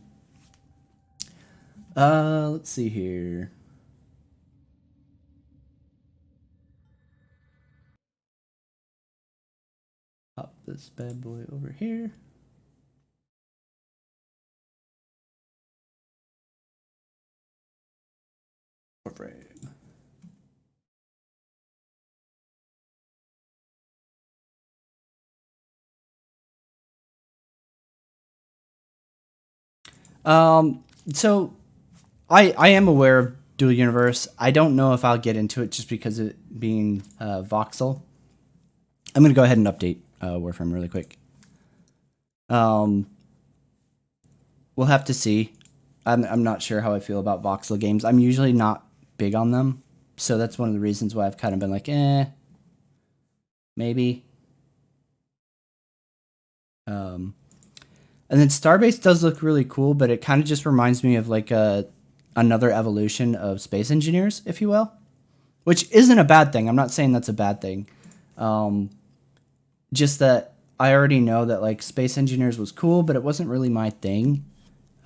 Let's see here. Pop this bad boy over here. Warframe. So I am aware of Dual Universe. I don't know if I'll get into it just because of it being voxel. I'm going to go ahead and update Warframe really quick. We'll have to see. I'm not sure how I feel about voxel games. I'm usually not big on them. So that's one of the reasons why I've kind of been like, maybe. And then Starbase does look really cool, but it kind of just reminds me of like another evolution of Space Engineers, if you will, which isn't a bad thing. I'm not saying that's a bad thing. Just that I already know that like Space Engineers was cool, but it wasn't really my thing.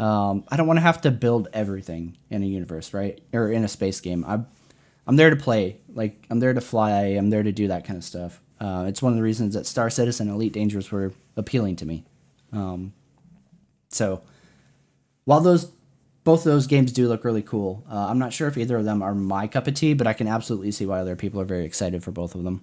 I don't want to have to build everything in a universe, right? Or in a space game. I'm there to play. Like, I'm there to fly. I'm there to do that kind of stuff. It's one of the reasons that Star Citizen and Elite Dangerous were appealing to me. So while both of those games do look really cool, I'm not sure if either of them are my cup of tea, but I can absolutely see why other people are very excited for both of them.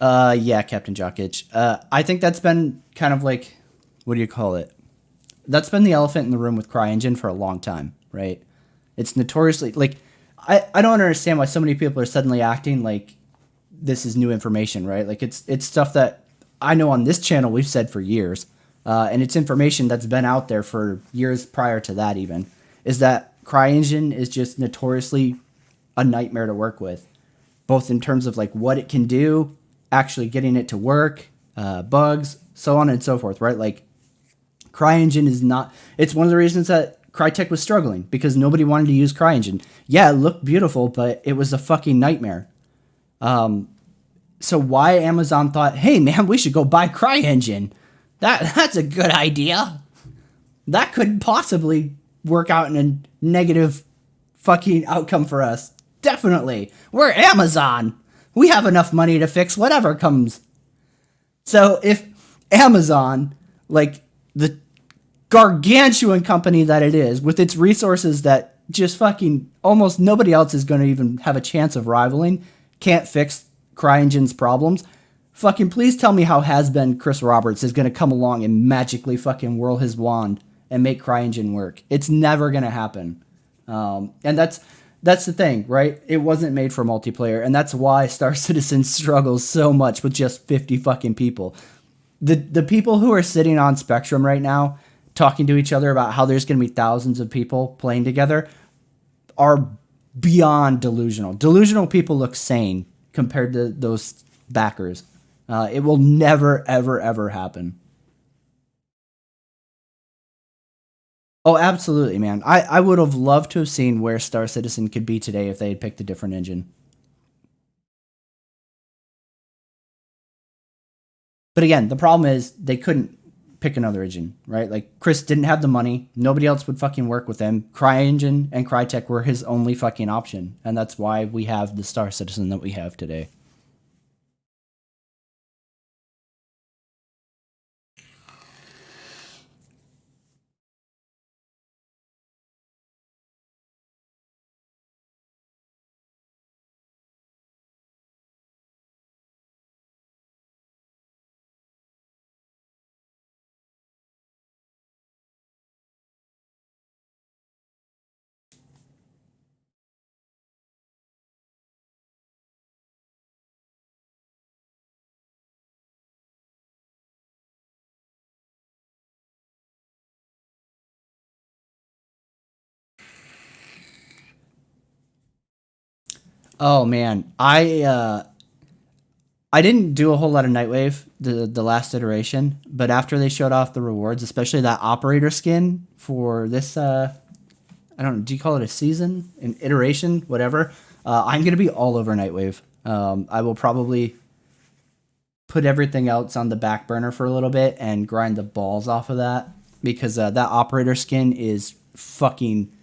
Yeah, Captain Jokic. I think that's been kind of like, what do you call it? That's been the elephant in the room with CryEngine for a long time, right? It's notoriously, like, I don't understand why so many people are suddenly acting like this is new information, right? Like, it's stuff that I know on this channel we've said for years, and it's information that's been out there for years prior to that even, is that CryEngine is just notoriously a nightmare to work with, both in terms of, like, what it can do, actually getting it to work, bugs, so on and so forth, right? Like, CryEngine is not... It's one of the reasons that Crytek was struggling, because nobody wanted to use CryEngine. Yeah, it looked beautiful, but it was a fucking nightmare. So why Amazon thought, hey, man, we should go buy CryEngine. That's a good idea. That could possibly work out in a negative fucking outcome for us. Definitely. We're Amazon. We have enough money to fix whatever comes. So if Amazon, like the gargantuan company that it is, with its resources that just fucking almost nobody else is going to even have a chance of rivaling, can't fix CryEngine's problems, fucking please tell me how has-been Chris Roberts is going to come along and magically fucking whirl his wand and make CryEngine work. It's never going to happen. And that's the thing, right? It wasn't made for multiplayer, and that's why Star Citizen struggles so much with just 50 fucking people. The people who are sitting on Spectrum right now talking to each other about how there's going to be thousands of people playing together are beyond delusional. Delusional people look sane compared to those backers. It will never, ever, ever happen. Oh, absolutely, man. I would have loved to have seen where Star Citizen could be today if they had picked a different engine. But again, the problem is they couldn't pick another engine, right? Like Chris didn't have the money. Nobody else would fucking work with him. CryEngine and Crytek were his only fucking option. And that's why we have the Star Citizen that we have today. Oh man, I didn't do a whole lot of Nightwave the last iteration, but after they showed off the rewards, especially that operator skin for this I don't know, do you call it a season, an iteration, whatever? I'm gonna be all over Nightwave. I will probably put everything else on the back burner for a little bit and grind the balls off of that because that operator skin is fucking.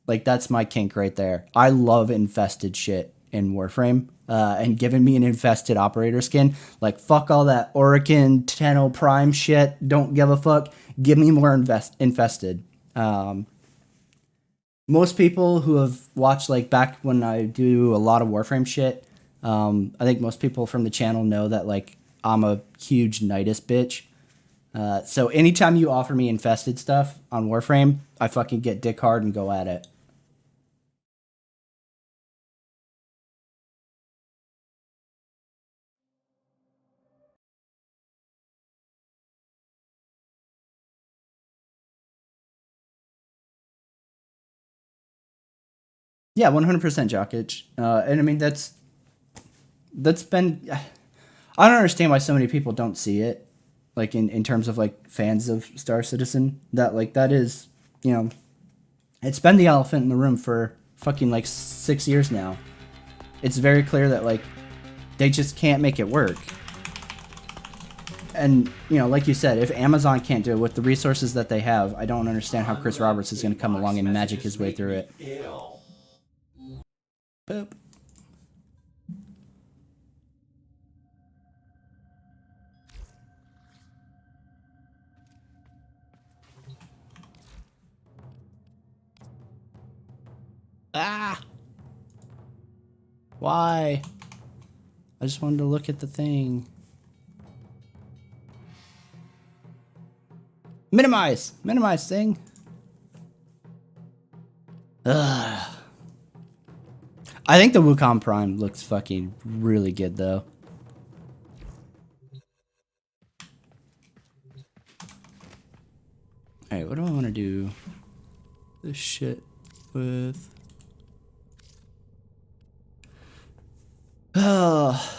Like, that's my kink right there. I love infested shit in Warframe. And giving me an infested operator skin. Like, fuck all that Orican, Tenno Prime shit. Don't give a fuck. Give me more infested. Most people who have watched, like, back when I do a lot of Warframe shit, I think most people from the channel know that, like, I'm a huge Nidus bitch. So anytime you offer me infested stuff on Warframe, I fucking get dick hard and go at it. Yeah, 100% Jokic. And I mean, that's been. I don't understand why so many people don't see it, like in terms of like fans of Star Citizen. That is, you know, it's been the elephant in the room for fucking like 6 years now. It's very clear that like they just can't make it work. And you know, like you said, if Amazon can't do it with the resources that they have, I don't understand how Chris Roberts is going to come along and magic his way through it. Boop. Ah! Why? I just wanted to look at the thing. Minimize! Minimize thing. Ugh. I think the Wukong Prime looks fucking really good, though. Alright, what do I want to do this shit with? Oh,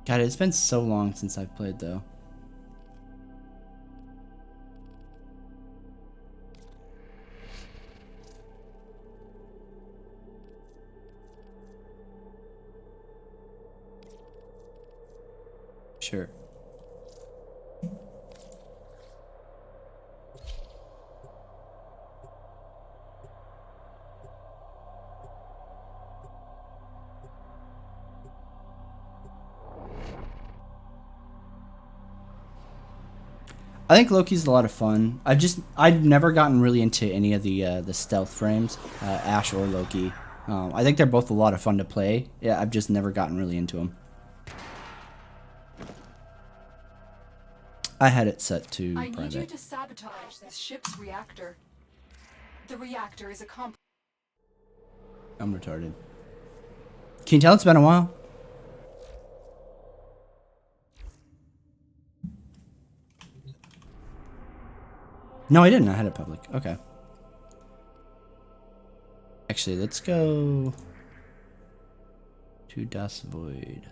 God, it's been so long since I've played, though. Sure. I think Loki's a lot of fun. I've never gotten really into any of the stealth frames, Ash or Loki. I think they're both a lot of fun to play. Yeah, I've just never gotten really into them. I had it set to private. I need you to sabotage this ship's reactor. The reactor is a I'm retarded. Can you tell it's been a while? No, I didn't. I had it public. Okay. Actually, let's go to Das Void.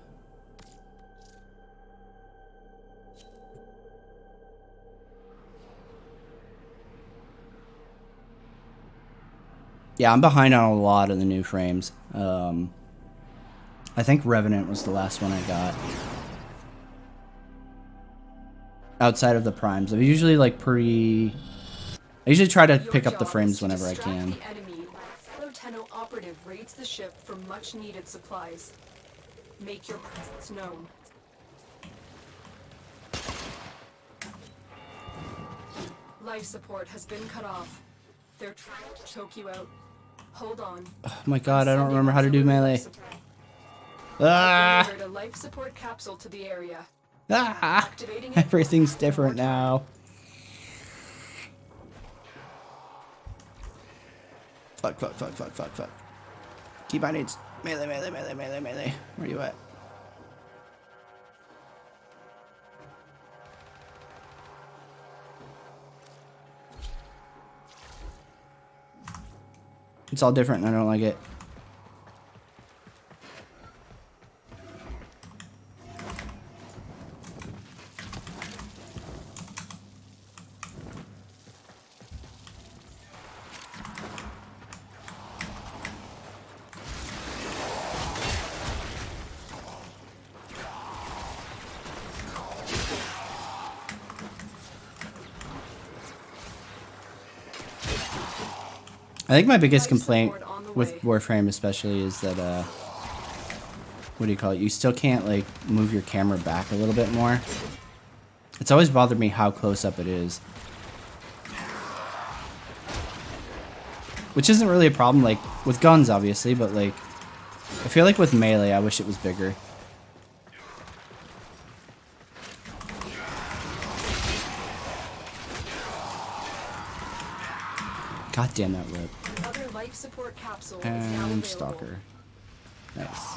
Yeah, I'm behind on a lot of the new frames. I think Revenant was the last one I got. Outside of the primes, I usually like I usually try to pick up the frames whenever I can. The enemy. Fellow Tenno operative raids the ship for much needed supplies. Make your presence known. Life support has been cut off. They're trying to choke you out. Hold on. Oh my god, I don't remember how to do melee. Ah! Delivered a life support capsule to the area. Ah! Activating it. Everything's different now. Fuck, fuck, fuck, fuck, fuck, fuck. Keep my needs. Melee, melee, melee, melee, melee. Where you at? It's all different and I don't like it. I think my biggest complaint with Warframe especially is that, what do you call it? You still can't, like, move your camera back a little bit more. It's always bothered me how close up it is. Which isn't really a problem, like, with guns, obviously, but, like, I feel like with melee, I wish it was bigger. God damn that whip. Other life support capsule is now And available. Stalker. Nice.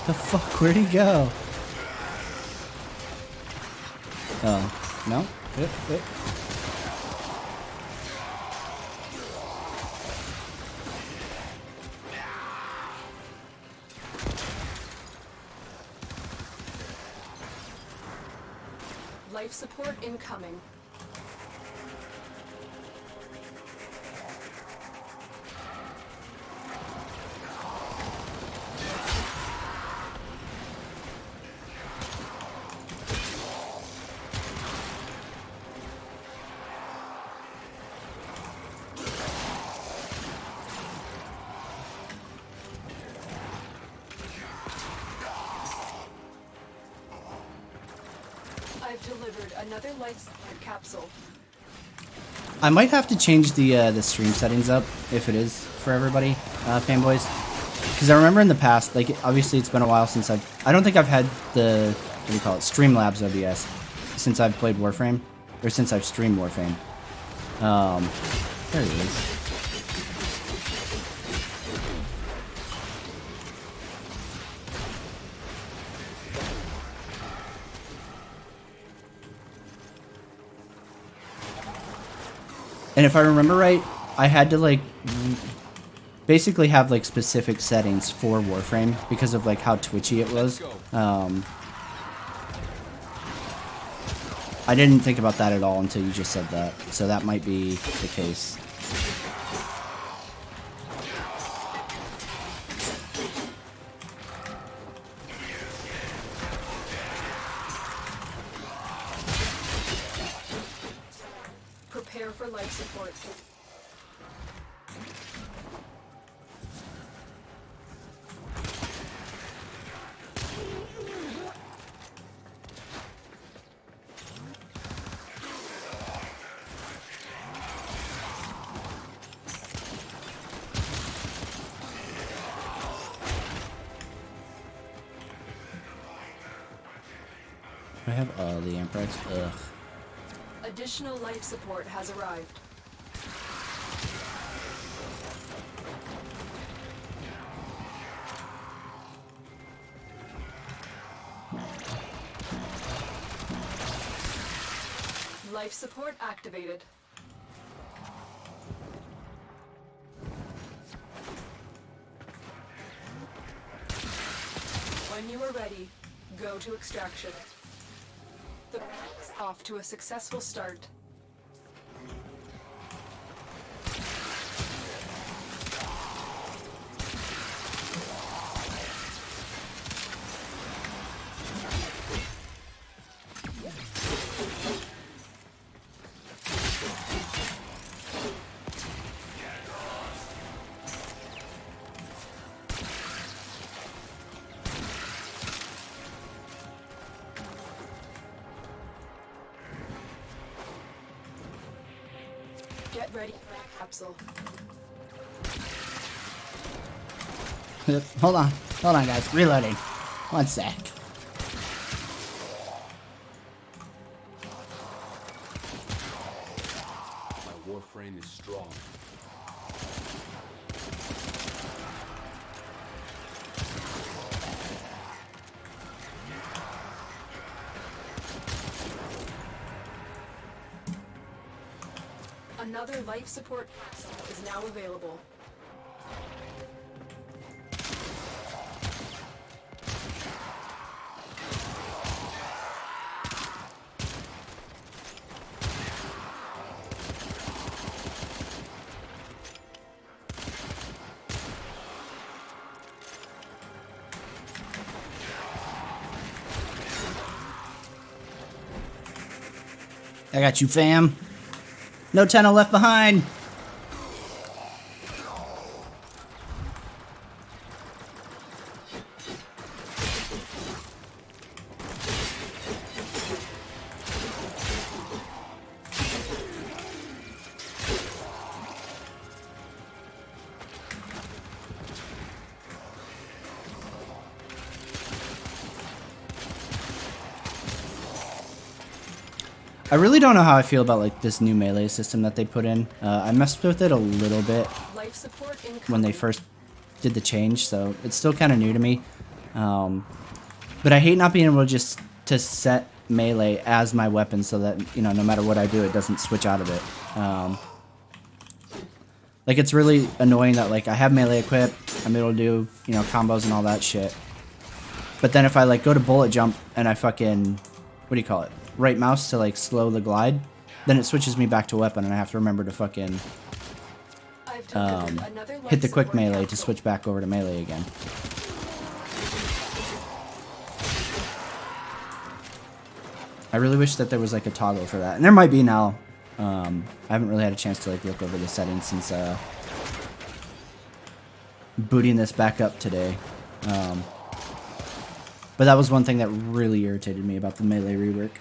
The fuck? Where'd he go? Oh, no? Yep. Life support incoming. I've delivered another life support capsule. I might have to change the stream settings up, if it is for everybody, fanboys. Because I remember in the past, like, obviously it's been a while since I don't think I've had the, what do you call it, Streamlabs OBS since I've played Warframe, or since I've streamed Warframe. There he is. And if I remember right, I had to, like, basically have, like, specific settings for Warframe because of, like, how twitchy it was. I didn't think about that at all until you just said that. So that might be the case. Prepare for life support. I have the Amprex. Ugh. Additional life support has arrived. Life support activated. When you are ready, go to extraction. The off to a successful start. Get ready for a capsule. Hold on, guys. Reloading. One sec. My Warframe is strong. Another life support capsule is now available. I got you, fam. No Tenno left behind. I really don't know how I feel about like this new melee system that they put in. I messed with it a little bit Life support incoming. when they first did the change, so it's still kind of new to me. But I hate not being able to just to set melee as my weapon so that, you know, no matter what I do, it doesn't switch out of it. Like, it's really annoying that, like, I have melee equipped, I'm able to do, you know, combos and all that shit. But then if I, like, go to bullet jump and I fucking, what do you call it? Right mouse to, like, slow the glide, then it switches me back to weapon and I have to remember to fucking I've taken another life hit the quick support melee to capsule. switch back over to melee again. I really wish that there was like a toggle for that, and there might be now. I haven't really had a chance to like look over the settings since booting this back up today. But that was one thing that really irritated me about the melee rework.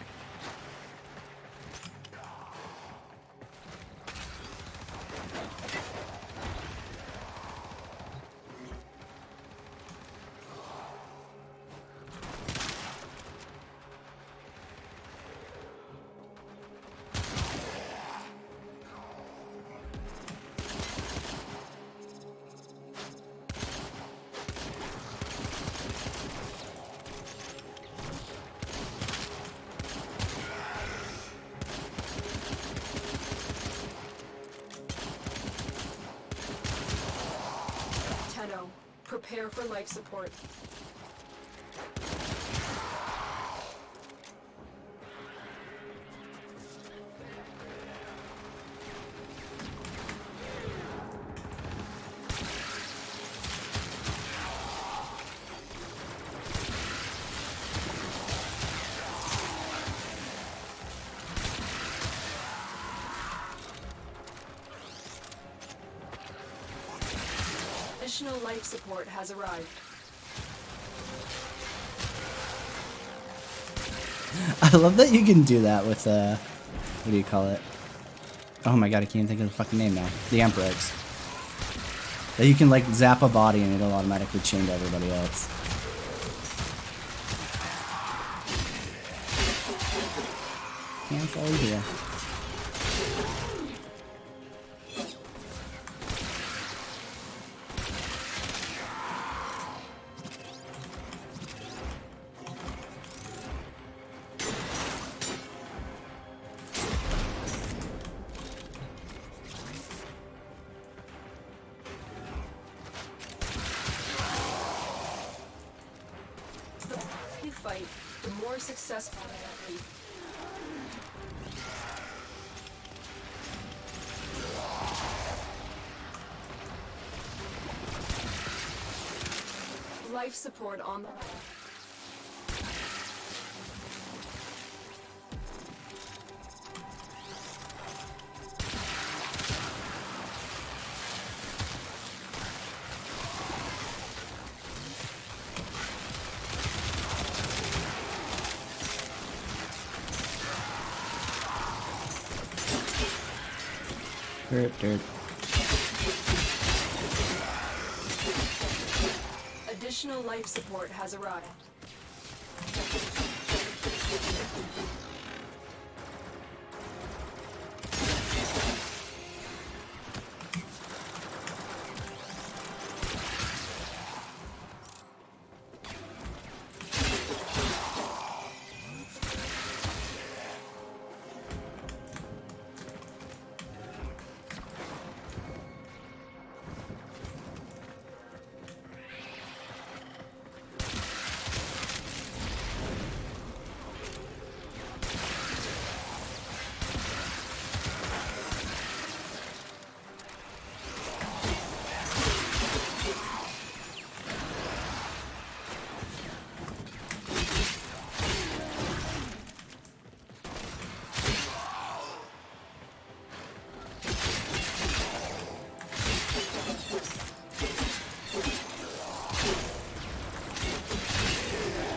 Tenno, prepare for life support. Additional life support has arrived. I love that you can do that with what do you call it? Oh my god, I can't even think of the fucking name now. The Amprex. That you can like zap a body and it'll automatically chain to everybody else. Can't fall here. The more you fight, the more successful you will be. Life support on the way. Dirt. Additional life support has arrived.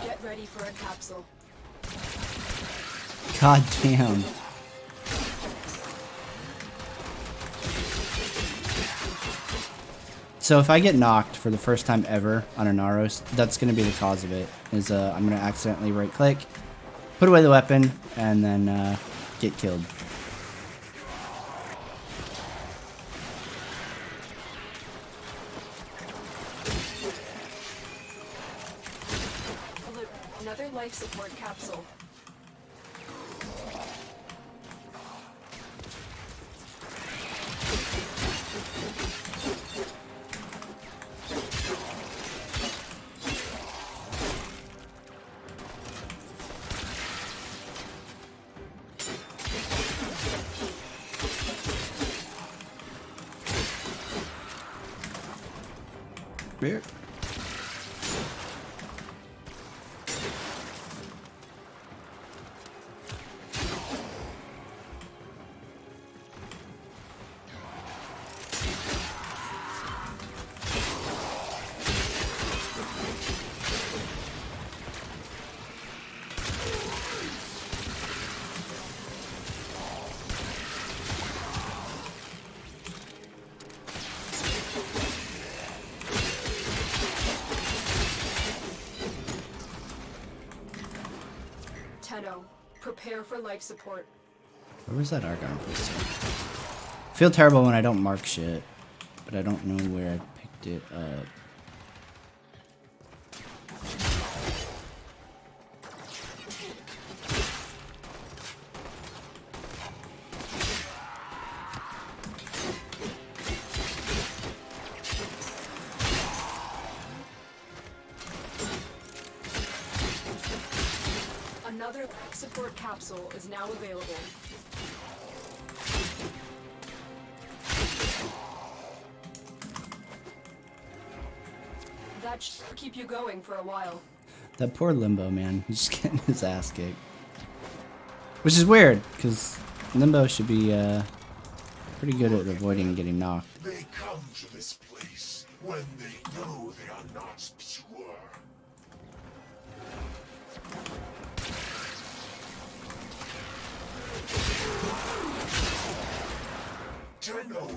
Get ready for a capsule. God damn. So if I get knocked for the first time ever on a Naros, that's going to be the cause of it. Is I'm going to accidentally right click, put away the weapon, and then get killed. Look, another life support capsule. Weird. Tenno, prepare for life support. Where was that Argon posted? I feel terrible when I don't mark shit, but I don't know where I picked it up. Another life support capsule is now available. That should keep you going for a while. That poor Limbo, man. He's just getting his ass kicked. Which is weird, because Limbo should be pretty good at avoiding getting knocked. They come to this place when they know they are not pure. Tenno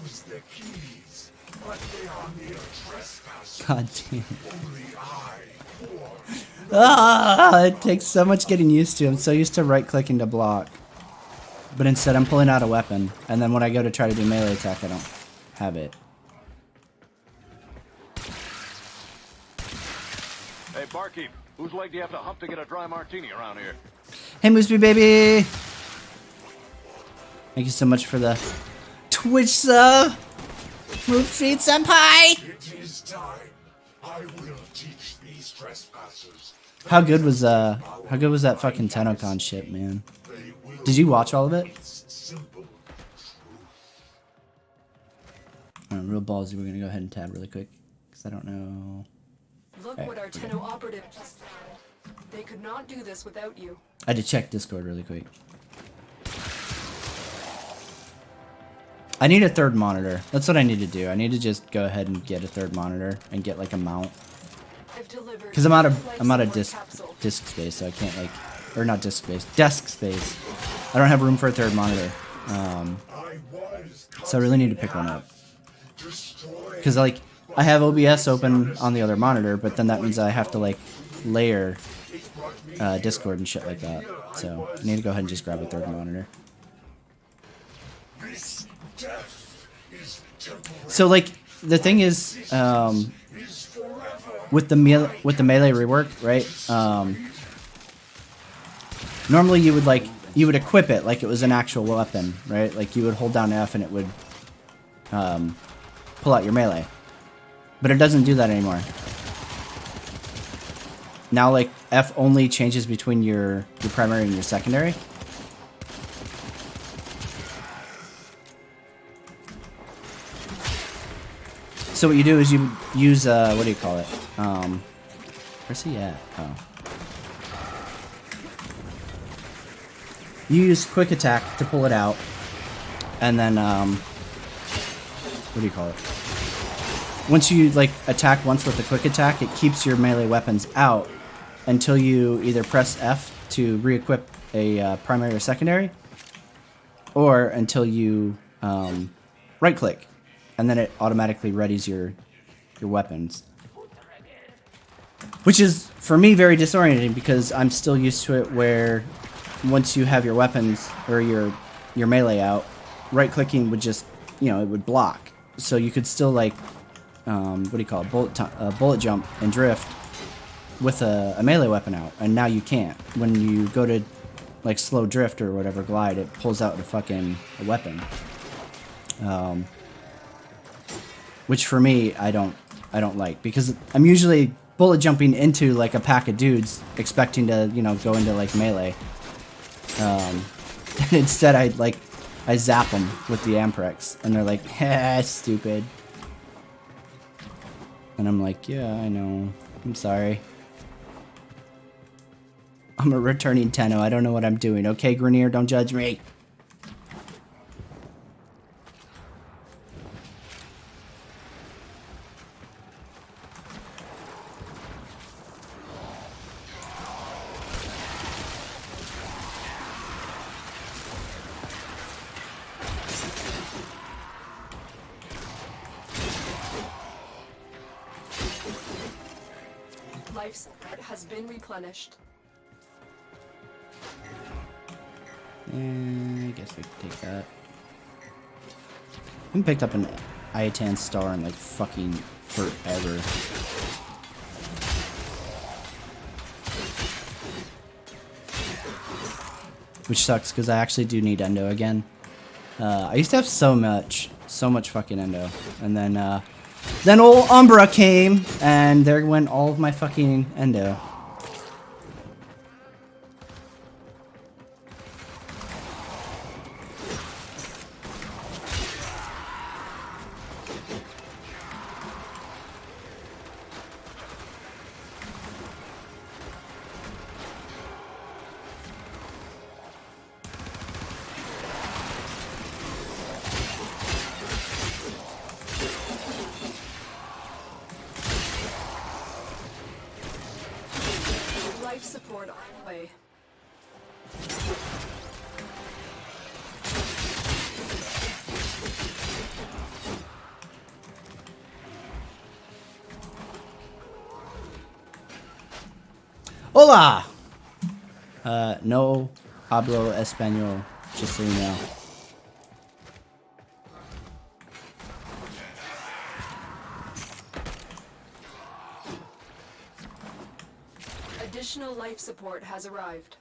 use the keys, but they are mere trespassers. God damn. Only I, or Ah, it takes so much getting used to. I'm so used to right clicking to block. But instead I'm pulling out a weapon, and then when I go to try to do melee attack, I don't have it. Hey, barkeep, whose leg do you have to hump to get a dry martini around here? Hey, Mooseby baby! Thank you so much for the Twitch sub! Move feet senpai! It is time. I will teach these trespassers. How good was that fucking TennoCon shit, man? Did you watch all of it? Simple. Real ballsy, we're gonna go ahead and tab really quick. Because I don't know. Look what our Tenno operative just found. They could not do this without you. I had to check Discord really quick. I need a third monitor. That's what I need to do. I need to just go ahead and get a third monitor and get like a mount. Because I'm out of disk space, so I can't like, or not disk space, desk space. I don't have room for a third monitor. So I really need to pick one up. Because like I have OBS open on the other monitor, but then that means I have to like layer Discord and shit like that. So I need to go ahead and just grab a third monitor. So like the thing is, with the melee rework, right? Normally you would equip it like it was an actual weapon, right? Like you would hold down F and it would pull out your melee. But it doesn't do that anymore. Now like F only changes between your primary and your secondary. So what you do is you use what do you call it? Where's he at? Oh. You use quick attack to pull it out, and then what do you call it? Once you like attack once with the quick attack, it keeps your melee weapons out until you either press F to re-equip a primary or secondary, or until you right click, and then it automatically readies your weapons. Which is, for me, very disorienting because I'm still used to it where once you have your weapons or your melee out, right clicking would just, you know, it would block. So you could still like, what do you call it, bullet jump and drift with a melee weapon out, and now you can't. When you go to like slow drift or whatever, glide, it pulls out a weapon. Which for me, I don't like, because I'm usually bullet jumping into like a pack of dudes expecting to, you know, go into like melee. And instead I zap them with the Amprex and they're like, "Ha, stupid." And I'm like, "Yeah, I know. I'm sorry. I'm a returning Tenno. I don't know what I'm doing. Okay, Grenier, don't judge me." Life support has been replenished. I guess we can take that. I haven't picked up an Iatan star in like fucking forever. Which sucks because I actually do need endo again. I used to have so much fucking endo, and then old Umbra came, and there went all of my fucking endo. Life support on the way. Hola! No hablo español. just so you know. Additional life support has arrived.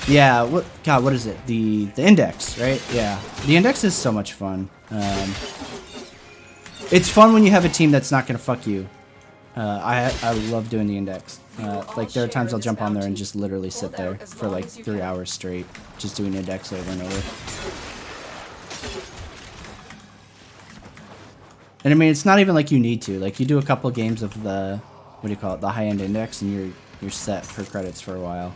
Yeah, what is it? The index, right? Yeah. The index is so much fun. It's fun when you have a team that's not gonna fuck you. I love doing the index. Like there are times I'll jump on there and just literally sit there for like 3 hours straight, just doing index over and over. And I mean, it's not even like you need to. Like you do a couple games of the, what do you call it, the high-end index, and you're set for credits for a while.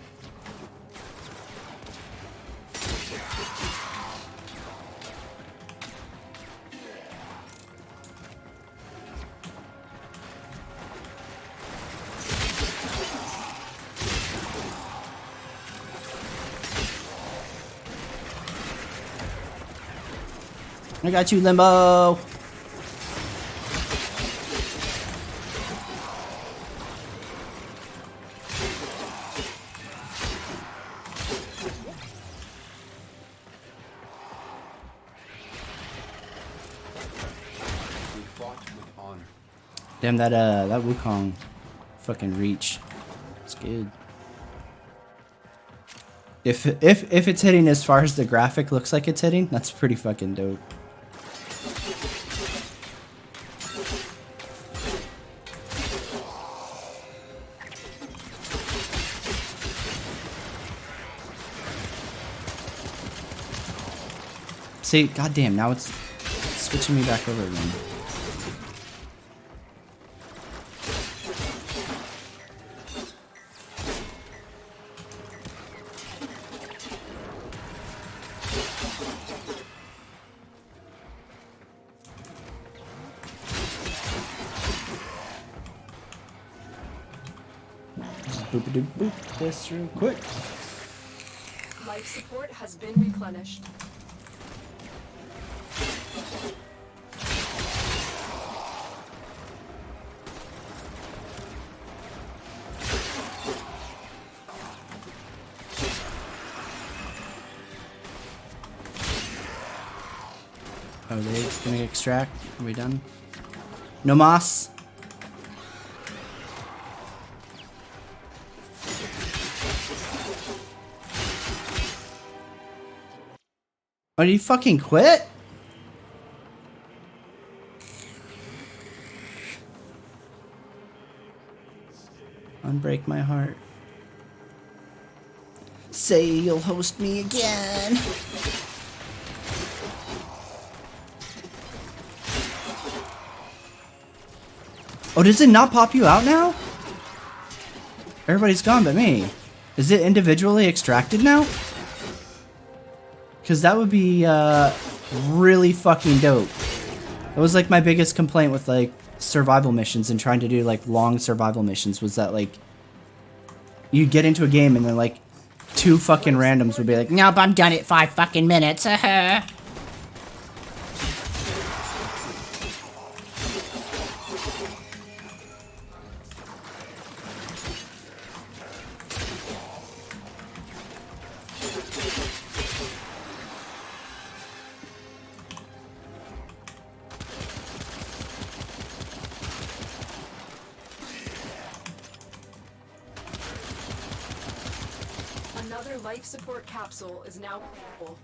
I got you, Limbo. Damn, that Wukong fucking reach. It's good. If it's hitting as far as the graphic looks like it's hitting, that's pretty fucking dope. See, goddamn, now it's switching me back over again. Boop this real quick. Life support has been replenished. Oh, they're gonna extract. Are we done? No mas. Oh, did you fucking quit? Unbreak my heart. Say you'll host me again. Oh, does it not pop you out now? Everybody's gone but me. Is it individually extracted now? Because that would be really fucking dope. That was like my biggest complaint with like survival missions and trying to do like long survival missions, was that like you'd get into a game and then like 2 fucking randoms would be like, nope, I'm done at 5 fucking minutes. Another life support capsule is now full.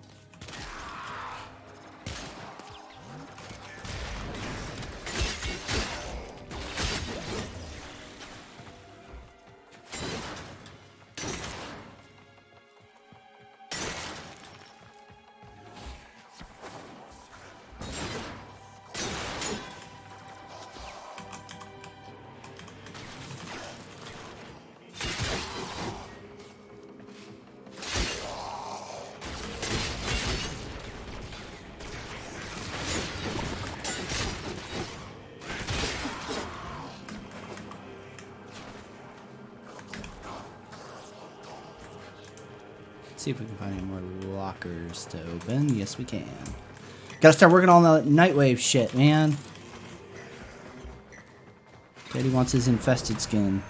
See if we can find any more lockers to open. Yes, we can. Gotta start working on the Nightwave shit, man. Daddy wants his infested skin.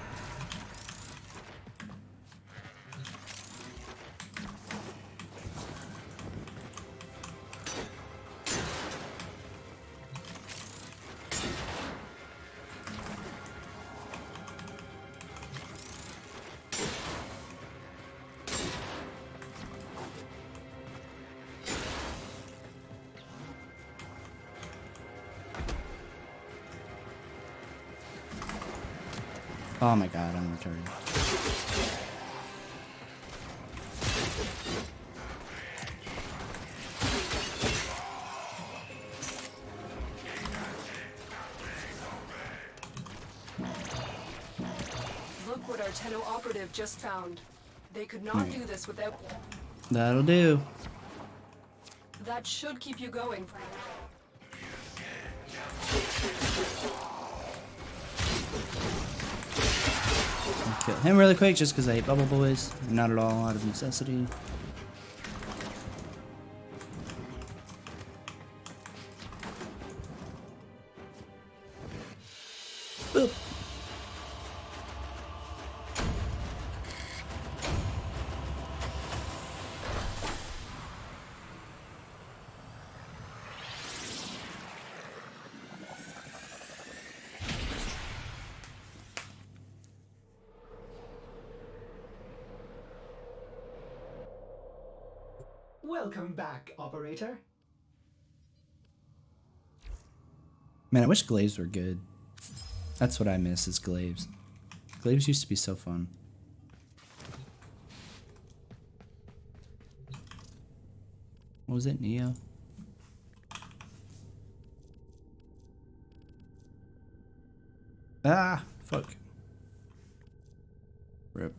Oh my god, I'm retarded. Look what our Tenno operative just found. They could not do this without... That'll do. That should keep you going. I'll kill him really quick just because I hate bubble boys. Not at all out of necessity. Boop. Welcome back, operator. Man, I wish glaives were good. That's what I miss is glaives. Glaives used to be so fun. What was it, Neo? Ah, fuck. Rip.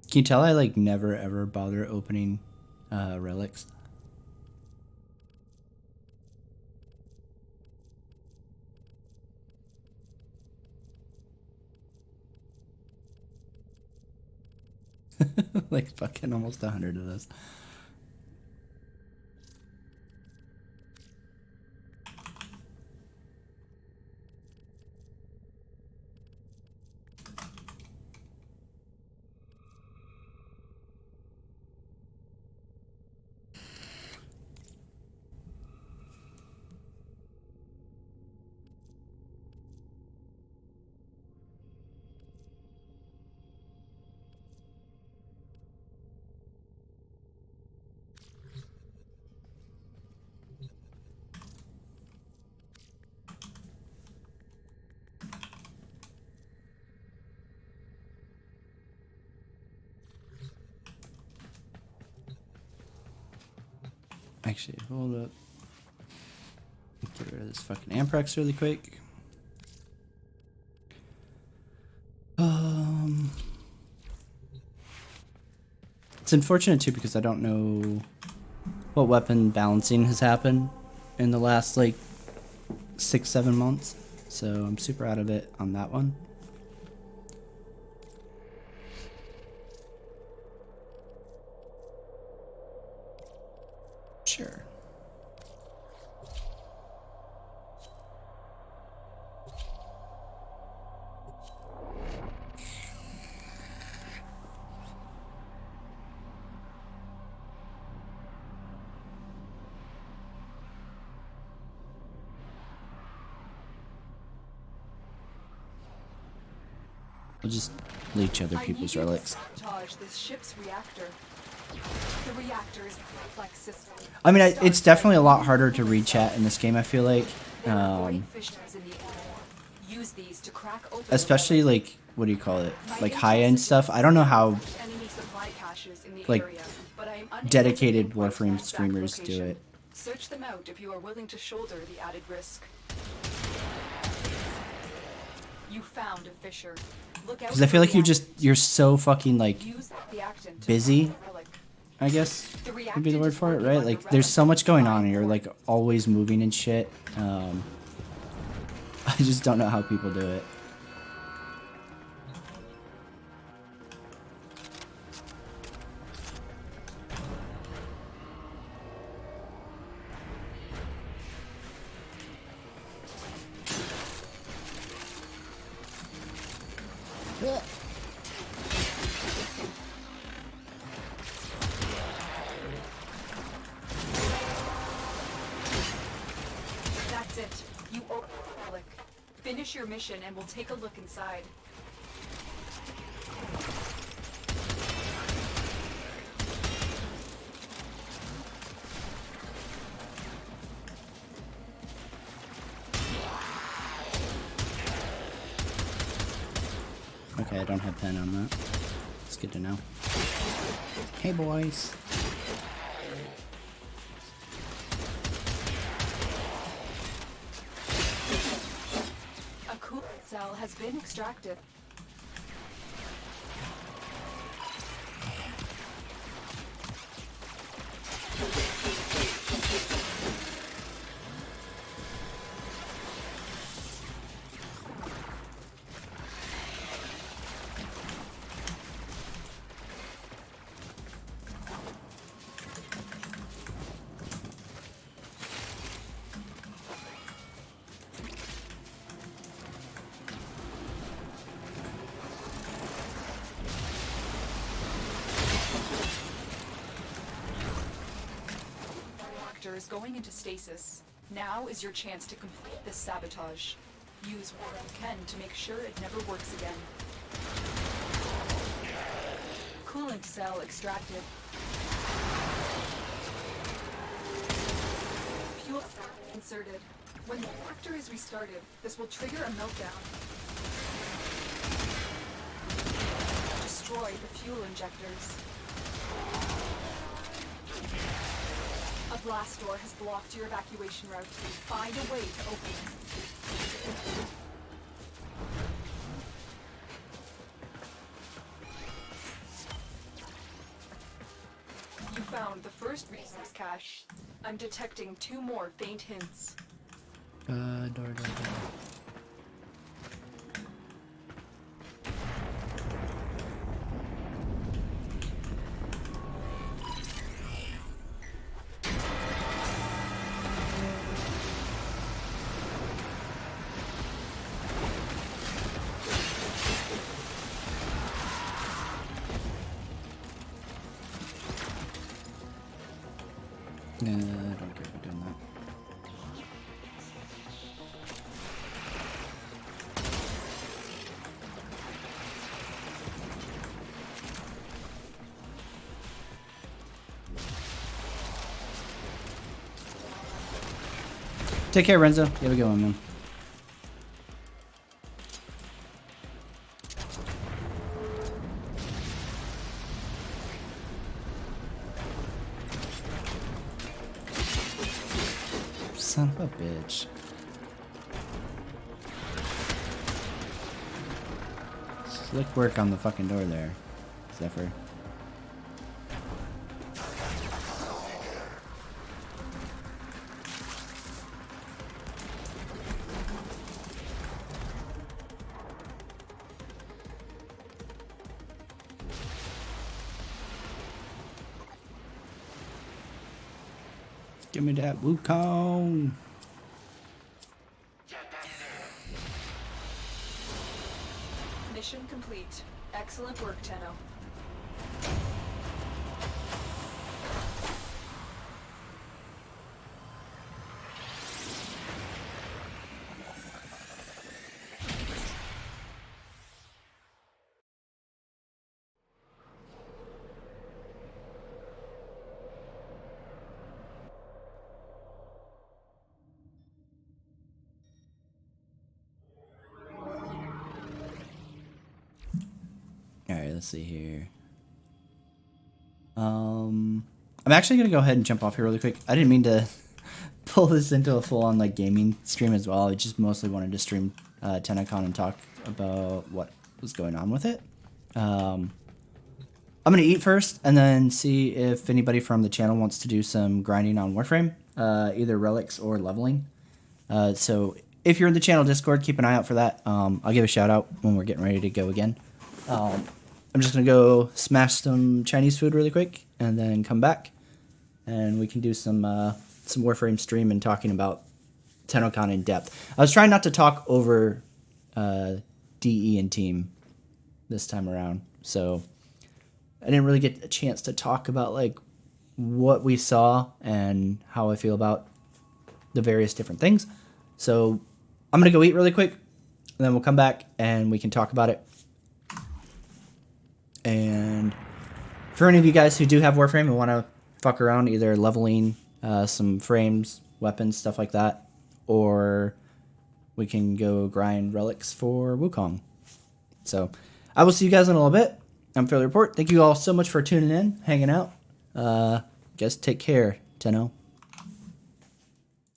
Can you tell I like never ever bother opening relics? Like fucking almost 100 of those. Actually, hold up. Get rid of this fucking Amprex really quick. It's unfortunate too because I don't know what weapon balancing has happened in the last like 6-7 months. So I'm super out of it on that one. Sure. We'll just leech other people's relics. Sabotage this ship's reactor. The reactor is a complex system. I mean, it's definitely a lot harder to read chat in this game, I feel like. Use these to crack open Especially, like, what do you call it? Like, high-end stuff. I don't know how, enemy supply caches in the like, area, but I am unable dedicated to pinpoint Warframe that streamers do location. it. Search them out if you are willing to shoulder the added risk. You found a fissure. Look out. Because I feel like you're so fucking, like, Use the actin to busy, find the relic. I guess would be the word for it, right? Like, there's so much going on and you're, like, always moving and shit. I just don't know how people do it. That's it. You open the relic. Finish your mission and we'll take a look inside. Okay, I don't have pen on that. It's good to know. Hey, boys. A coolant cell has been extracted. Is going into stasis. Now is your chance to complete this sabotage. Use what you can to make sure it never works again. Coolant cell extracted. Fuel cell inserted. When the reactor is restarted, this will trigger a meltdown. Destroy the fuel injectors. A blast door has blocked your evacuation route. Find a way to open it. You found the first resource cache. I'm detecting 2 more faint hints. Door. I don't care about doing that. Take care, Renzo. You have a good one, man. Son of a bitch. Slick work on the fucking door there, Zephyr. Give me that Wukong. Mission complete. Excellent work, Tenno. Alright, let's see here. I'm actually gonna go ahead and jump off here really quick. I didn't mean to pull this into a full-on like gaming stream as well. I just mostly wanted to stream TennoCon and talk about what was going on with it. I'm gonna eat first and then see if anybody from the channel wants to do some grinding on Warframe, either relics or leveling. So if you're in the channel Discord, keep an eye out for that. I'll give a shout out when we're getting ready to go again. I'm just gonna go smash some Chinese food really quick and then come back, and we can do some Warframe stream and talking about TennoCon in depth. I was trying not to talk over DE and team this time around. So I didn't really get a chance to talk about like what we saw and how I feel about the various different things. So I'm gonna go eat really quick, and then we'll come back and we can talk about it. And for any of you guys who do have Warframe and want to fuck around, either leveling some frames, weapons, stuff like that, or we can go grind relics for Wukong. So I will see you guys in a little bit. I'm FailureToReport. Thank you all so much for tuning in, hanging out. Guys, take care, Tenno.